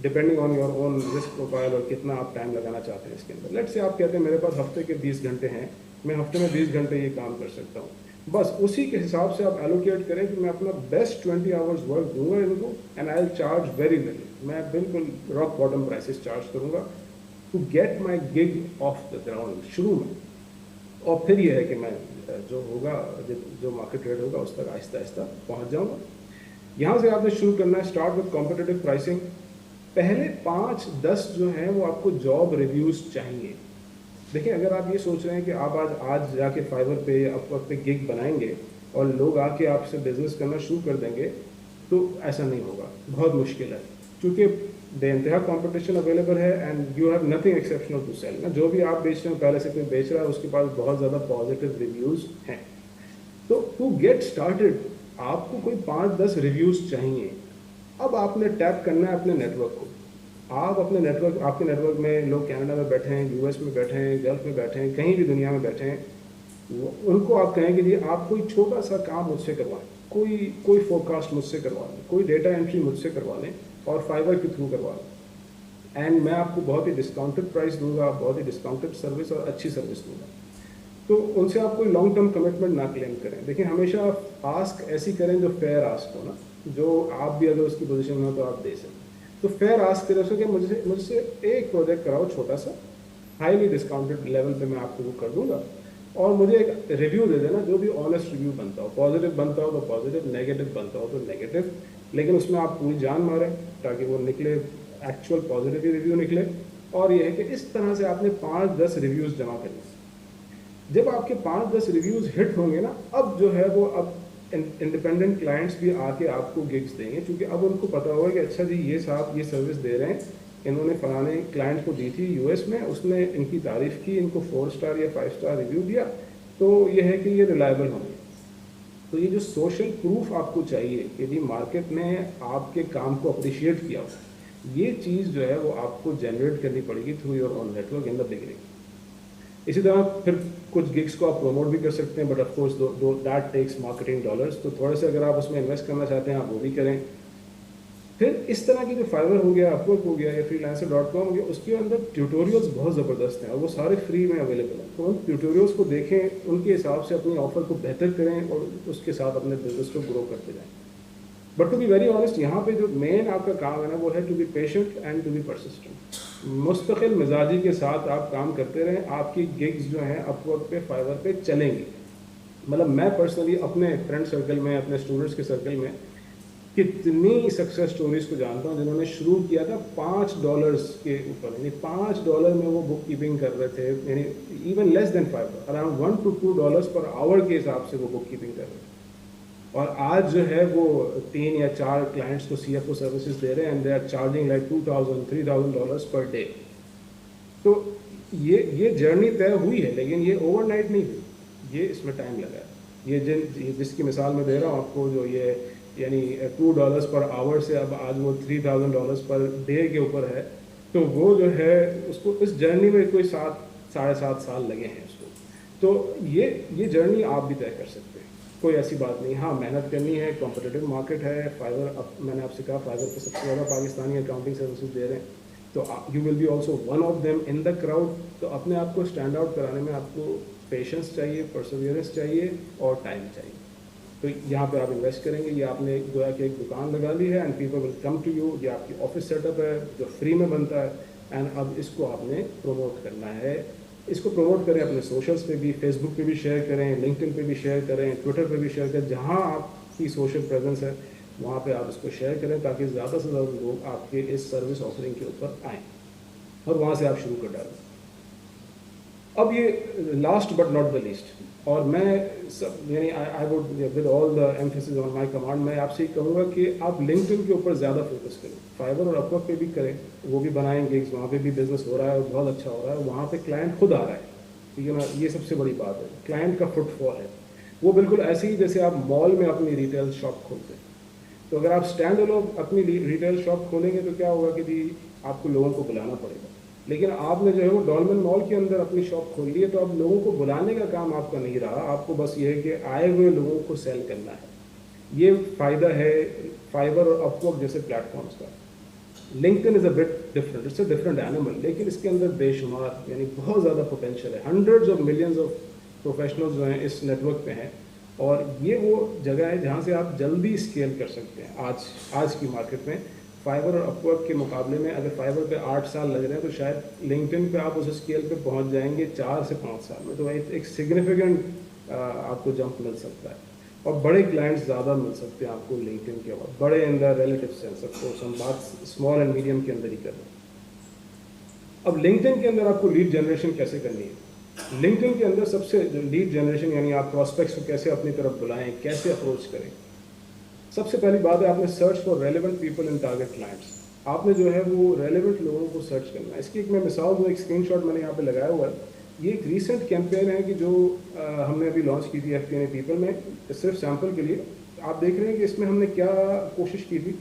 depending on your own risk profile और कितना आप टाइम लगाना चाहते हैं इसके अंदर। लेट्स से आप कहते हैं मेरे पास हफ्ते के 20 घंटे हैं, मैं हफ्ते में 20 घंटे ये काम कर सकता हूँ, बस उसी के हिसाब से आप एलोकेट करें कि मैं अपना बेस्ट 20 आवर्स वर्क दूंगा इनको, and I will charge very very, मैं बिल्कुल रॉक बॉटम प्राइसेस चार्ज करूँगा to get my gig off the ground शुरू में। और फिर ये है कि मैं जो होगा, जो मार्केट रेट होगा उस तक आहिस्ता आहिस्ता पहुँच जाऊँगा। यहाँ से आपने शुरू करना है, स्टार्ट विद कॉम्पिटिटिव प्राइसिंग। पहले 5-10 जो हैं वो आपको जॉब रिव्यूज़ चाहिए। देखिए, अगर आप ये सोच रहे हैं कि आप आज जाके फाइवर पे या अपवर्क पे गिग बनाएंगे और लोग आके आपसे बिजनेस करना शुरू कर देंगे, तो ऐसा नहीं होगा, बहुत मुश्किल है, क्योंकि बेइंतहा कंपटीशन अवेलेबल है and you have nothing exceptional to sell ना। जो भी आप बेच रहे हैं, पहले से कोई बेच रहा है, उसके पास बहुत ज़्यादा पॉजिटिव रिव्यूज़ हैं। तो टू गेट स्टार्टेड आपको कोई 5-10 रिव्यूज़ चाहिए। अब आपने टैप करना है अपने नेटवर्क को। आप अपने नेटवर्क, आपके नेटवर्क में लोग कनाडा में बैठे हैं, यूएस में बैठे हैं, गल्फ में बैठे हैं, कहीं भी दुनिया में बैठे हैं, उनको आप कहेंगे जी आप कोई छोटा सा काम मुझसे करवाएं, कोई फोरकास्ट मुझसे करवा लें, कोई डेटा एंट्री मुझसे करवा लें और फाइवर के थ्रू करवा लें, एंड मैं आपको बहुत ही डिस्काउंटेड प्राइस दूंगा, बहुत ही डिस्काउंटेड सर्विस और अच्छी सर्विस दूंगा। तो उनसे आप कोई लॉन्ग टर्म कमिटमेंट ना क्लेम करें। देखिए, हमेशा आस्क ऐसी करें जो फेयर आस्क हो ना, जो आप भी अगर उसकी पोजीशन में हो तो आप दे सकें। तो फेयर आस्क करें कि मुझसे एक प्रोजेक्ट कराओ छोटा सा, हाईली डिस्काउंटेड लेवल पे मैं आपको वो कर दूंगा, और मुझे एक रिव्यू दे देना जो भी ऑनेस्ट रिव्यू बनता हो, पॉजिटिव बनता हो तो पॉजिटिव, नेगेटिव बनता हो तो नेगेटिव, लेकिन उसमें आप पूरी जान मारें ताकि वो निकले एक्चुअल पॉजिटिव रिव्यू निकले। और ये है कि इस तरह से आपने 5-10 रिव्यूज़ जमा करने। जब आपके 5-10 रिव्यूज़ हिट होंगे ना, अब जो है वो अब इंडिपेंडेंट क्लाइंट्स भी आके आपको गिग्स देंगे, क्योंकि अब उनको पता होगा कि अच्छा जी ये साहब ये सर्विस दे रहे हैं, इन्होंने फलाने क्लाइंट को दी थी यूएस में, उसने इनकी तारीफ़ की, इनको 4 स्टार या 5 स्टार रिव्यू दिया, तो ये है कि ये रिलायबल होंगे। تو یہ جو سوشل پروف آپ کو چاہیے کہ جی مارکیٹ نے آپ کے کام کو اپریشیٹ کیا ہو, یہ چیز جو ہے وہ آپ کو جنریٹ کرنی پڑے گی through your own network in the beginning. اسی طرح پھر کچھ گگس کو آپ پروموٹ بھی کر سکتے ہیں, but of course that takes marketing dollars, تو تھوڑے سے اگر آپ اس میں انویسٹ کرنا چاہتے ہیں آپ وہ بھی کریں. پھر اس طرح کی جو فائبر ہو گیا, اپ ورک ہو گیا یا freelancer.com ہو گیا, اس کے اندر ٹیوٹوریلز بہت زبردست ہیں اور وہ سارے فری میں اویلیبل ہیں. تو ان ٹیوٹوریلز کو دیکھیں, ان کے حساب سے اپنی آفر کو بہتر کریں اور اس کے ساتھ اپنے بزنس کو گرو کرتے جائیں. But to be very honest, یہاں پہ جو مین آپ کا کام ہے نا وہ ہے to be patient and to be persistent. مستقل مزاجی کے ساتھ آپ کام کرتے رہیں, آپ کی گگز جو ہیں اپ ورک پہ فائبر پہ چلیں گی. مطلب میں پرسنلی اپنے فرینڈ سرکل میں, اپنے اسٹوڈنٹس کے سرکل میں کتنی سکسیس سٹوریز کو جانتا ہوں جنہوں نے شروع کیا تھا $5 کے اوپر, یعنی $5 میں وہ بک کیپنگ کر رہے تھے, یعنی even less than $5, around $1 to $2 per hour کے حساب سے وہ بک کیپنگ کر رہے تھے. اور آج جو ہے وہ 3 یا 4 کلائنٹس کو CFO سروسز دے رہے ہیں, and they are charging like $2,000-3,000 per day. تو یہ جرنی طے ہوئی ہے, لیکن یہ اوور نائٹ نہیں ہوئی, یہ اس میں ٹائم لگا ہے. یہ جس کی مثال میں دے رہا ہوں آپ کو, جو یہ یعنی $2 پر آور سے اب آج وہ $3,000 پر ڈے کے اوپر ہے, تو وہ جو ہے اس کو اس جرنی میں کوئی 7-7.5 سال لگے ہیں اس کو. تو یہ جرنی آپ بھی طے کر سکتے ہیں, کوئی ایسی بات نہیں. ہاں محنت کرنی ہے, کمپٹیٹیو مارکیٹ ہے. فائبر, میں نے آپ سے کہا فائبر پہ سب سے زیادہ پاکستانی اکاؤنٹنگ سروسز دے رہے ہیں, تو you will be also one of them in the crowd. تو اپنے آپ کو اسٹینڈ آؤٹ کرانے میں آپ کو پیشنس چاہیے, پرسیویئرنس چاہیے اور ٹائم چاہیے. تو یہاں پہ آپ انویسٹ کریں گے, یہ آپ نے گویا کہ ایک دکان لگا لی ہے, and people will come to you. یہ آپ کی آفس سیٹ اپ ہے جو فری میں بنتا ہے, اینڈ اب اس کو آپ نے پروموٹ کرنا ہے. اس کو پروموٹ کریں اپنے سوشلس پہ بھی, فیس بک پہ بھی شیئر کریں, لنکڈ ان پہ بھی شیئر کریں, ٹویٹر پہ بھی شیئر کریں. جہاں آپ کی سوشل پریزنس ہے وہاں پہ آپ اس کو شیئر کریں, تاکہ زیادہ سے زیادہ لوگ آپ کے اس سروس آفرنگ کے اوپر آئیں اور وہاں سے آپ شروع کر ڈالیں. اب یہ last but not the least, اور میں سب یعنی I would with all the emphasis on my command, میں آپ سے یہ کہوں گا کہ آپ لنکڈ ان کے اوپر زیادہ فوکس کریں. فائبر اور اپ ورک پہ بھی کریں, وہ بھی بنائیں گگز, وہاں پہ بھی بزنس ہو رہا ہے اور بہت اچھا ہو رہا ہے. وہاں پہ کلائنٹ خود آ رہا ہے, ٹھیک ہے نا, یہ سب سے بڑی بات ہے. کلائنٹ کا فٹ فال ہے وہ بالکل ایسے ہی جیسے آپ مال میں اپنی ریٹیل شاپ کھولتے ہیں. تو اگر آپ اسٹینڈ الون اپنی ریٹیل شاپ کھولیں گے تو کیا ہوگا کہ جی آپ کو لوگوں کو بلانا پڑے گا. لیکن آپ نے جو ہے وہ ڈولمن مال کے اندر اپنی شاپ کھول لی ہے, تو اب لوگوں کو بلانے کا کام آپ کا نہیں رہا, آپ کو بس یہ ہے کہ آئے ہوئے لوگوں کو سیل کرنا ہے. یہ فائدہ ہے فائبر اور اپ ورک جیسے پلیٹ فارمس کا. LinkedIn is a bit different, it's a different animal, لیکن اس کے اندر بے شمار یعنی بہت زیادہ پوٹینشیل ہے. Hundreds of millions of professionals جو ہیں اس نیٹ ورک پہ ہیں, اور یہ وہ جگہ ہے جہاں سے آپ جلدی اسکیل کر سکتے ہیں آج کی مارکیٹ میں. فائبر اور اپ ورک کے مقابلے میں اگر فائبر پہ 8 سال لگ رہے ہیں, تو شاید لنکڈ ان پہ آپ اس اسکیل پہ پہنچ جائیں گے 4 سے 5 سال میں. تو ایک سگنیفیکنٹ آپ کو جمپ مل سکتا ہے, اور بڑے کلائنٹس زیادہ مل سکتے ہیں آپ کو لنکڈ ان کے بعد, بڑے in the relative sense. Of course ہم بات اسمال اینڈ میڈیم کے اندر ہی کر رہے ہیں. اب لنکڈ ان کے اندر آپ کو لیڈ جنریشن کیسے کرنی ہے؟ لنکڈ ان کے اندر سب سے لیڈ جنریشن یعنی آپ پراسپیکٹس کو کیسے اپنی طرف بلائیں, کیسے اپروچ کریں. سب سے پہلی بات ہے آپ نے search for relevant people in target clients. آپ نے جو ہے وہ ریلیونٹ لوگوں کو سرچ کرنا ہے. اس کی ایک میں مثال دوں, ایک اسکرین شاٹ میں نے یہاں پہ لگایا ہوا ہے. یہ ایک ریسنٹ کیمپین ہے کہ جو ہم نے ابھی لانچ کی تھی FP&A پیپل میں, صرف سیمپل کے لیے. آپ دیکھ رہے ہیں کہ اس میں ہم نے کیا کوشش کی تھی.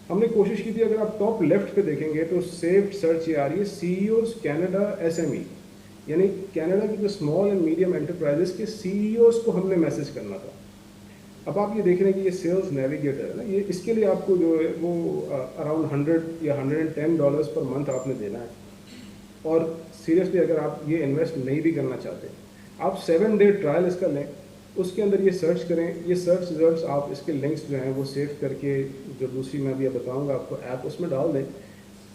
ہم نے کوشش کی تھی, اگر آپ ٹاپ لیفٹ پہ دیکھیں گے تو سیوڈ سرچ یہ آ رہی ہے CEOs کینیڈا SME, یعنی کینیڈا کی جو اسمال اینڈ میڈیم انٹرپرائزز کے CEOs کو ہم نے میسج کرنا تھا. اب آپ یہ دیکھ رہے ہیں کہ یہ سیلز نیویگیٹر ہے نا, یہ اس کے لیے آپ کو جو ہے وہ اراؤنڈ $100 یا $110 پر منتھ آپ نے دینا ہے. اور سیریسلی اگر آپ یہ انویسٹ نہیں بھی کرنا چاہتے, آپ 7 ڈے ٹرائل اس کا لیں, اس کے اندر یہ سرچ کریں. یہ سرچ ریزلٹس آپ اس کے لنکس جو ہیں وہ سیو کر کے, جو دوسری میں بھی بتاؤں گا آپ کو ایپ, اس میں ڈال دیں,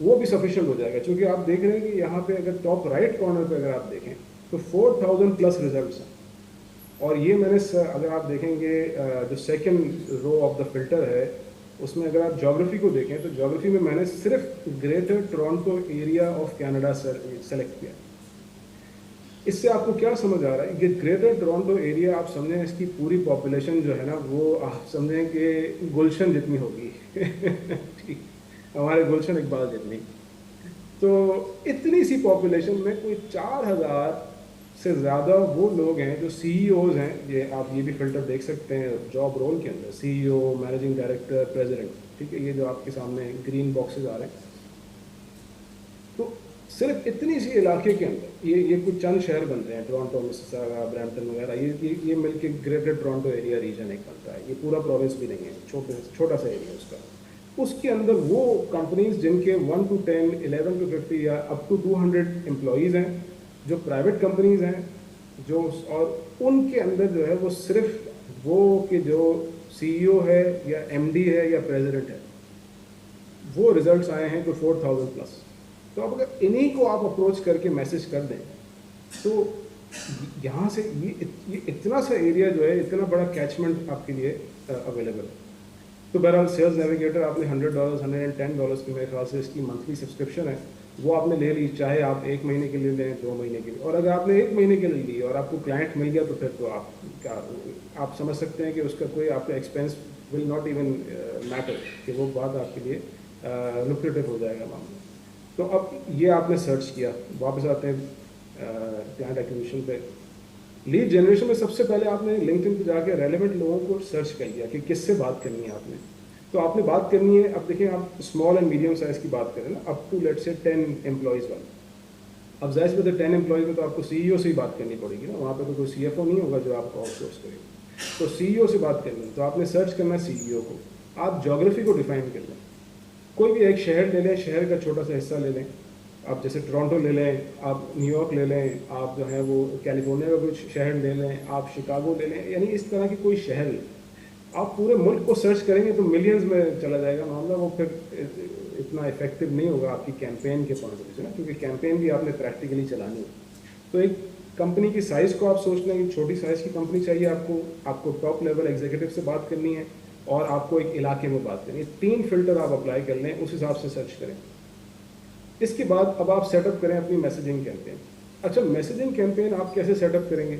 وہ بھی سفیشینٹ ہو جائے گا. چونکہ آپ دیکھ رہے ہیں کہ یہاں پہ اگر ٹاپ رائٹ کارنر پہ اگر آپ دیکھیں تو 4000+ ریزلٹس ہیں. اور یہ میں نے اگر آپ دیکھیں گے جو second row of the filter ہے, اس میں اگر آپ جیوگرافی کو دیکھیں تو جیوگرافی میں نے صرف greater Toronto area of Canada select کیا. اس سے آپ کو کیا سمجھ آ رہا ہے کہ گریٹر ٹورانٹو ایریا آپ سمجھیں اس کی پوری پاپولیشن جو ہے نا وہ آپ سمجھیں کہ گلشن جتنی ہوگی. ٹھیک, ہمارے گلشن اقبال جتنی. تو اتنی سی پاپولیشن میں کوئی 4000 से ज़्यादा वो लोग हैं जो CEOs हैं, ये आप ये भी फ़िल्टर देख सकते हैं जॉब रोल के अंदर, CEO, मैनेजिंग डायरेक्टर, प्रेसिडेंट, ठीक है, ये जो आपके सामने ग्रीन बॉक्सेस आ रहे हैं। तो सिर्फ इतनी सी इलाके के अंदर ये कुछ चंद शहर बन रहे हैं, टोरंटो, मिसिसागा, ब्रैम्पटन वगैरह, ये मिलके ग्रेटर टोरंटो एरिया रीजन एक बनता है। ये पूरा प्रोविंस भी नहीं है, छोटा सा एरिया उसका। उसके अंदर वो कंपनीज जिनके 1 to 10, 11 to 50 या अप टू 200 एम्प्लॉयज़ हैं, जो प्राइवेट कंपनीज हैं, जो और उनके अंदर जो है वो सिर्फ वो कि जो CEO है या MD है या प्रेसिडेंट है, वो रिजल्ट्स आए हैं कोई 4000 प्लस। तो अब अगर इन्हीं को आप अप्रोच करके मैसेज कर दें तो यहाँ से ये इतना सा एरिया जो है, इतना बड़ा कैचमेंट आपके लिए अवेलेबल है। तो बहरहाल सेल्स नेविगेटर आपने $100, $110 की मेरे ख्याल से इसकी मंथली सब्सक्रिप्शन है, वो आपने ले ली, चाहे आप 1 महीने के लिए लें, 2 महीने के लिए। और अगर आपने 1 महीने के लिए ली और आपको क्लाइंट मिल गया तो फिर तो आप समझ सकते हैं कि उसका कोई आपका expense will not even matter, कि वो बात आपके लिए लुक्रेटिव हो जाएगा मामला। तो अब ये आपने सर्च किया, वापस आते हैं क्लाइंट एक्विजिशन पे। लीड जनरेशन में सबसे पहले आपने लिंक्डइन पे जाके रेलेवेंट लोगों को सर्च कर लिया कि किससे बात करनी है आपने। तो आपने बात करनी है, अब देखिए आप स्मॉल एंड मीडियम साइज़ की बात करें ना, up to let's say 10 employees वाले। अब जाहिर सी बात है 10 एम्प्लॉयज़ में तो आपको CEO से ही बात करनी पड़ेगी ना, वहाँ पे तो कोई CFO नहीं होगा जो आपको आउटसोर्स करेगा। तो CEO से बात करनी है, तो आपने सर्च करना है CEO को। आप जोग्राफी को डिफाइन कर लें, कोई भी एक शहर ले लें, शहर का छोटा सा हिस्सा ले लें। आप जैसे टोरंटो ले लें, आप न्यूयॉर्क ले लें, आप जो है वो कैलिफोर्निया का कुछ शहर ले लें, आप शिकागो ले लें, यानी इस तरह की कोई शहर लें। आप पूरे मुल्क को सर्च करेंगे तो मिलियंस में चला जाएगा मामला, वो फिर इतना इफेक्टिव नहीं होगा आपकी कैंपेन के पॉइंट ऑफ व्यू से ना, क्योंकि कैंपेन भी आपने प्रैक्टिकली चलानी है। तो एक कंपनी की साइज़ को आप सोच लें कि छोटी साइज़ की कंपनी चाहिए आपको टॉप लेवल एग्जीक्यूटिव से बात करनी है और आपको एक इलाके में बात करनी है। 3 फिल्टर आप अप्लाई कर लें, उस हिसाब से सर्च करें। इसके बाद अब आप सेटअप करें अपनी मैसेजिंग कैंपेन। अच्छा, मैसेजिंग कैंपेन आप कैसे सेटअप करेंगे?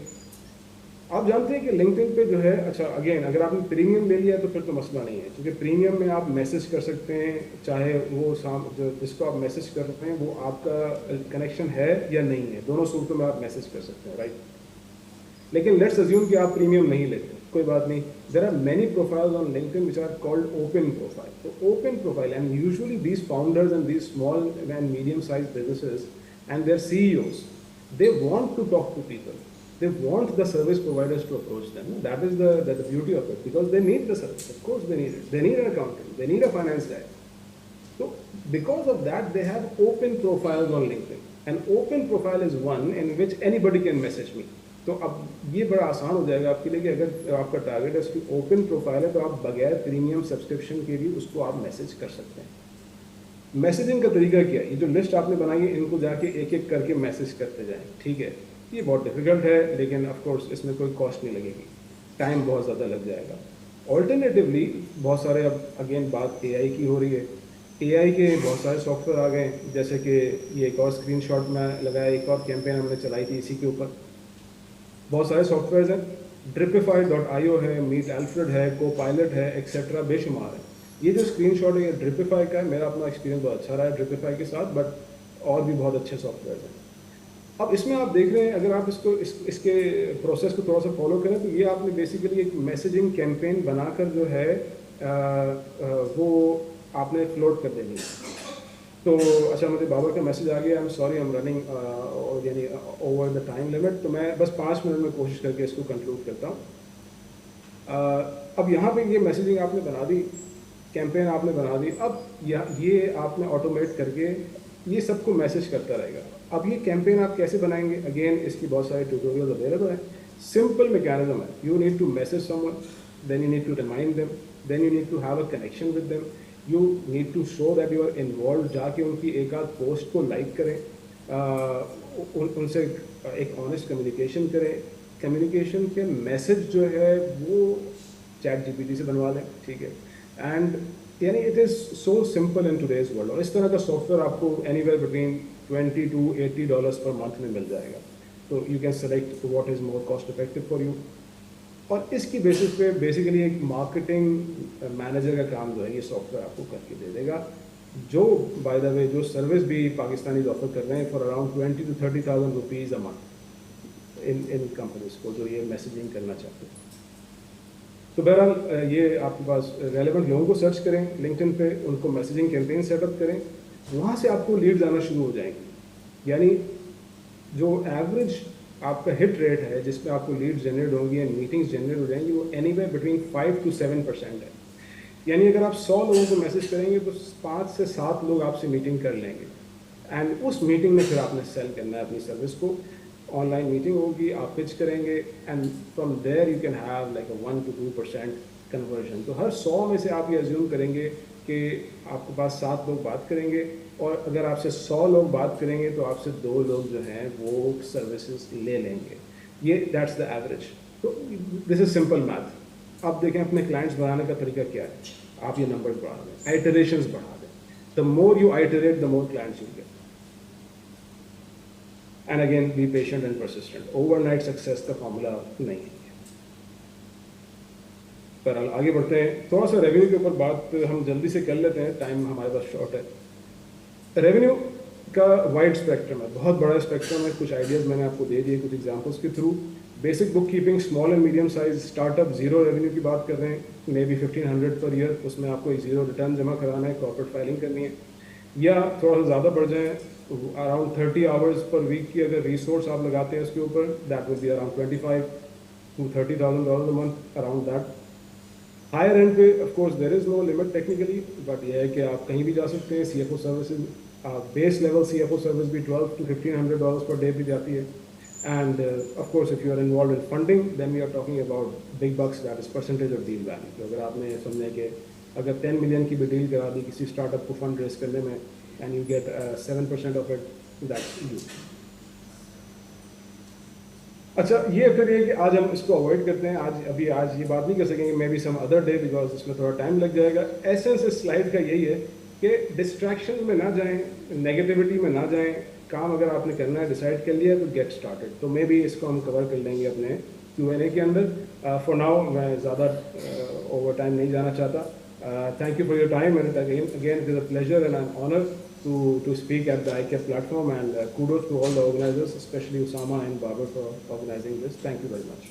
आप जानते हैं कि लिंक्डइन पे जो है, अच्छा अगेन अगर आपने प्रीमियम ले लिया तो फिर तो मसला नहीं है, क्योंकि प्रीमियम में आप मैसेज कर सकते हैं, चाहे वो जो जिसको आप मैसेज कर रहे हैं वो आपका कनेक्शन है या नहीं है, दोनों सूरतों में आप मैसेज कर सकते हैं, राइट। लेकिन लेट्स अज्यूम कि आप प्रीमियम नहीं लेते, कोई बात नहीं। There are many profiles on LinkedIn which are called open profile. तो open profile, and usually these founders and these small and medium size businesses and their CEOs, they want to talk to people, they want the service providers to approach them. That is the beauty of it, because they need the service, of course they need it, they need an accountant, they need a finance guy. So because of that they have open profiles on LinkedIn, and open profile is one in which anybody can message me. तो अब ये बड़ा आसान हो जाएगा आपके लिए कि अगर आपका टारगेट है उसकी ओपन प्रोफाइल है तो आप बगैर प्रीमियम सब्सक्रिप्शन के भी उसको आप मैसेज कर सकते हैं। मैसेजिंग का तरीका क्या है? ये जो लिस्ट आपने बनाई है इनको जाके एक एक करके मैसेज करते जाएं, ठीक है। ये बहुत डिफिकल्ट है, लेकिन ऑफ कोर्स इसमें कोई कॉस्ट नहीं लगेगी, टाइम बहुत ज़्यादा लग जाएगा। ऑल्टरनेटिवली बहुत सारे, अब अगेन बात AI की हो रही है, AI के बहुत सारे सॉफ्टवेयर आ गए, जैसे कि ये एक और स्क्रीनशॉट में लगाया, एक और कैंपेन हमने चलाई थी इसी के ऊपर। बहुत सारे सॉफ्टवेयर हैं, dripify.io है, मीट एल्फ्रेड है, कोपायलट है, एक्सेट्रा बेशुमार है। ये जो स्क्रीनशॉट है ये ड्रिपिफाई का है, मेरा अपना एक्सपीरियंस बहुत अच्छा रहा है ड्रिपिफाई के साथ, बट और भी बहुत अच्छे सॉफ्टवेयर हैं। अब इसमें आप देख रहे हैं, अगर आप इसके प्रोसेस को थोड़ा सा फॉलो करें तो ये आपने बेसिकली एक मैसेजिंग कैंपेन बनाकर जो है वो आपने फ्लोट कर देनी है। तो अच्छा, मुझे बाबर का मैसेज आ गया, I am sorry, I am running यानी ओवर द टाइम लिमिट, तो मैं बस 5 मिनट में कोशिश करके इसको कंक्लूड करता हूँ। अब यहाँ पे ये मैसेजिंग आपने बना दी, कैंपेन आपने बना दी, अब ये आपने ऑटोमेट करके ये सबको मैसेज करता रहेगा। अब ये कैंपेन आप कैसे बनाएंगे? अगेन इसकी बहुत सारे ट्यूटोरियल अवेलेबल हैं। सिंपल मैकेनिज्म है, you need to message someone, then you need to remind them, then you need to have a connection with them, you need to show that you are involve, जाके उनकी एक आध post को like करें, उनसे एक honest communication करें। Communication के मैसेज जो है वो चैट GPT से बनवा लें, ठीक है। एंड यानी it is so simple in today's world, और इस तरह का सॉफ्टवेयर आपको anywhere between $20 to $80 per month में मिल जाएगा। तो you can select what is more cost effective for you, और इसकी बेसिस पे बेसिकली एक मार्केटिंग मैनेजर का काम जो है ये सॉफ्टवेयर आपको करके दे देगा, जो बाय द वे जो सर्विस भी पाकिस्तानी ऑफर कर रहे हैं for around 20 to 30,000 rupees a month. In companies को जो ये मैसेजिंग करना चाहते हैं। तो बहरहाल ये आपके पास रेलेवेंट लोगों को सर्च करें लिंक्डइन पे, उनको मैसेजिंग कैंपेन सेटअप करें, वहाँ से आपको लीड्स आना शुरू हो जाएंगी। यानी जो एवरेज आपका हिट रेट है जिसमें आपको लीड्स जनरेट होंगी एंड मीटिंग्स जनरेट हो जाएंगी, वो एनीवेयर बिटवीन 5 to 7% है। यानी अगर आप 100 लोगों को मैसेज करेंगे तो 5 से 7 लोग आपसे मीटिंग कर लेंगे, एंड उस मीटिंग में फिर आपने सेल करना है अपनी सर्विस को। ऑनलाइन मीटिंग होगी, आप पिच करेंगे, and from there you can have like a 1 to 2% conversion. तो हर 100 में से आप ये अज्यूम करेंगे कि आपके पास 7 लोग बात करेंगे, और अगर आपसे 100 लोग बात करेंगे तो आपसे 2 लोग जो हैं वो सर्विसेज ले लेंगे। ये दैट्स द एवरेज। तो दिस इज सिंपल मैथ। अब देखें अपने क्लाइंट्स बढ़ाने का तरीका क्या है, आप ये नंबर बढ़ा दें, आइटरेशंस बढ़ा दें। The more you iterate the more clients you get, and again be patient and persistent. Overnight success का फॉर्मूला नहीं है। पर आगे बढ़ते हैं, थोड़ा सा रेवेन्यू के ऊपर बात हम जल्दी से कर लेते हैं, टाइम हमारे पास शॉर्ट है। रेवेन्यू का वाइड स्पेक्ट्रम है, बहुत बड़ा स्पेक्ट्रम है। कुछ आइडियाज़ मैंने आपको दे दिए कुछ एग्जांपल्स के through. Basic book keeping, small and medium size startup, zero revenue की बात कर रहे हैं, मे बी 1500 पर ईयर, उसमें आपको एक जीरो रिटर्न जमा कराना है, कॉर्पोरेट फाइलिंग करनी है। या थोड़ा सा ज़्यादा बढ़ जाए, अराउंड 30 आवर्स पर वीक की अगर रिसोर्स आप लगाते हैं उसके ऊपर, that will be around 25 to $30,000 a month, around that. Higher end pay of course there is no limit technically, but यह है कि आप कहीं भी जा सकते हैं। CFO services, base level CFO service भी $1200 to $1500 पर डे भी जाती है। And of course if you are involve in funding then we are talking about big bucks, that is percentage of deal value. तो अगर आपने समझे कि अगर 10 मिलियन की भी डील करा दी किसी स्टार्टअप को फंड रेस करने में, and you get 7% of it, that's you. अच्छा, ये फिर ये कि आज हम इसको अवॉइड करते हैं, आज ये बात नहीं कर सकेंगे, maybe some other day, because इसमें थोड़ा टाइम लग जाएगा। एसेंस इस स्लाइड का यही है कि डिस्ट्रैक्शन में ना जाएं, नेगेटिविटी में ना जाएं। काम अगर आपने करना है, डिसाइड कर लिया, तो गेट स्टार्टेड। तो मे बी इसको हम कवर कर लेंगे अपने Q&A के अंदर। फॉर नाउ मैं ज़्यादा ओवर टाइम नहीं जाना चाहता। Thank you for your time, and again it is a pleasure and an honor to speak at the ICAP platform, and kudos to all the organizers, especially Usama and Babar, for organizing this. Thank you very much.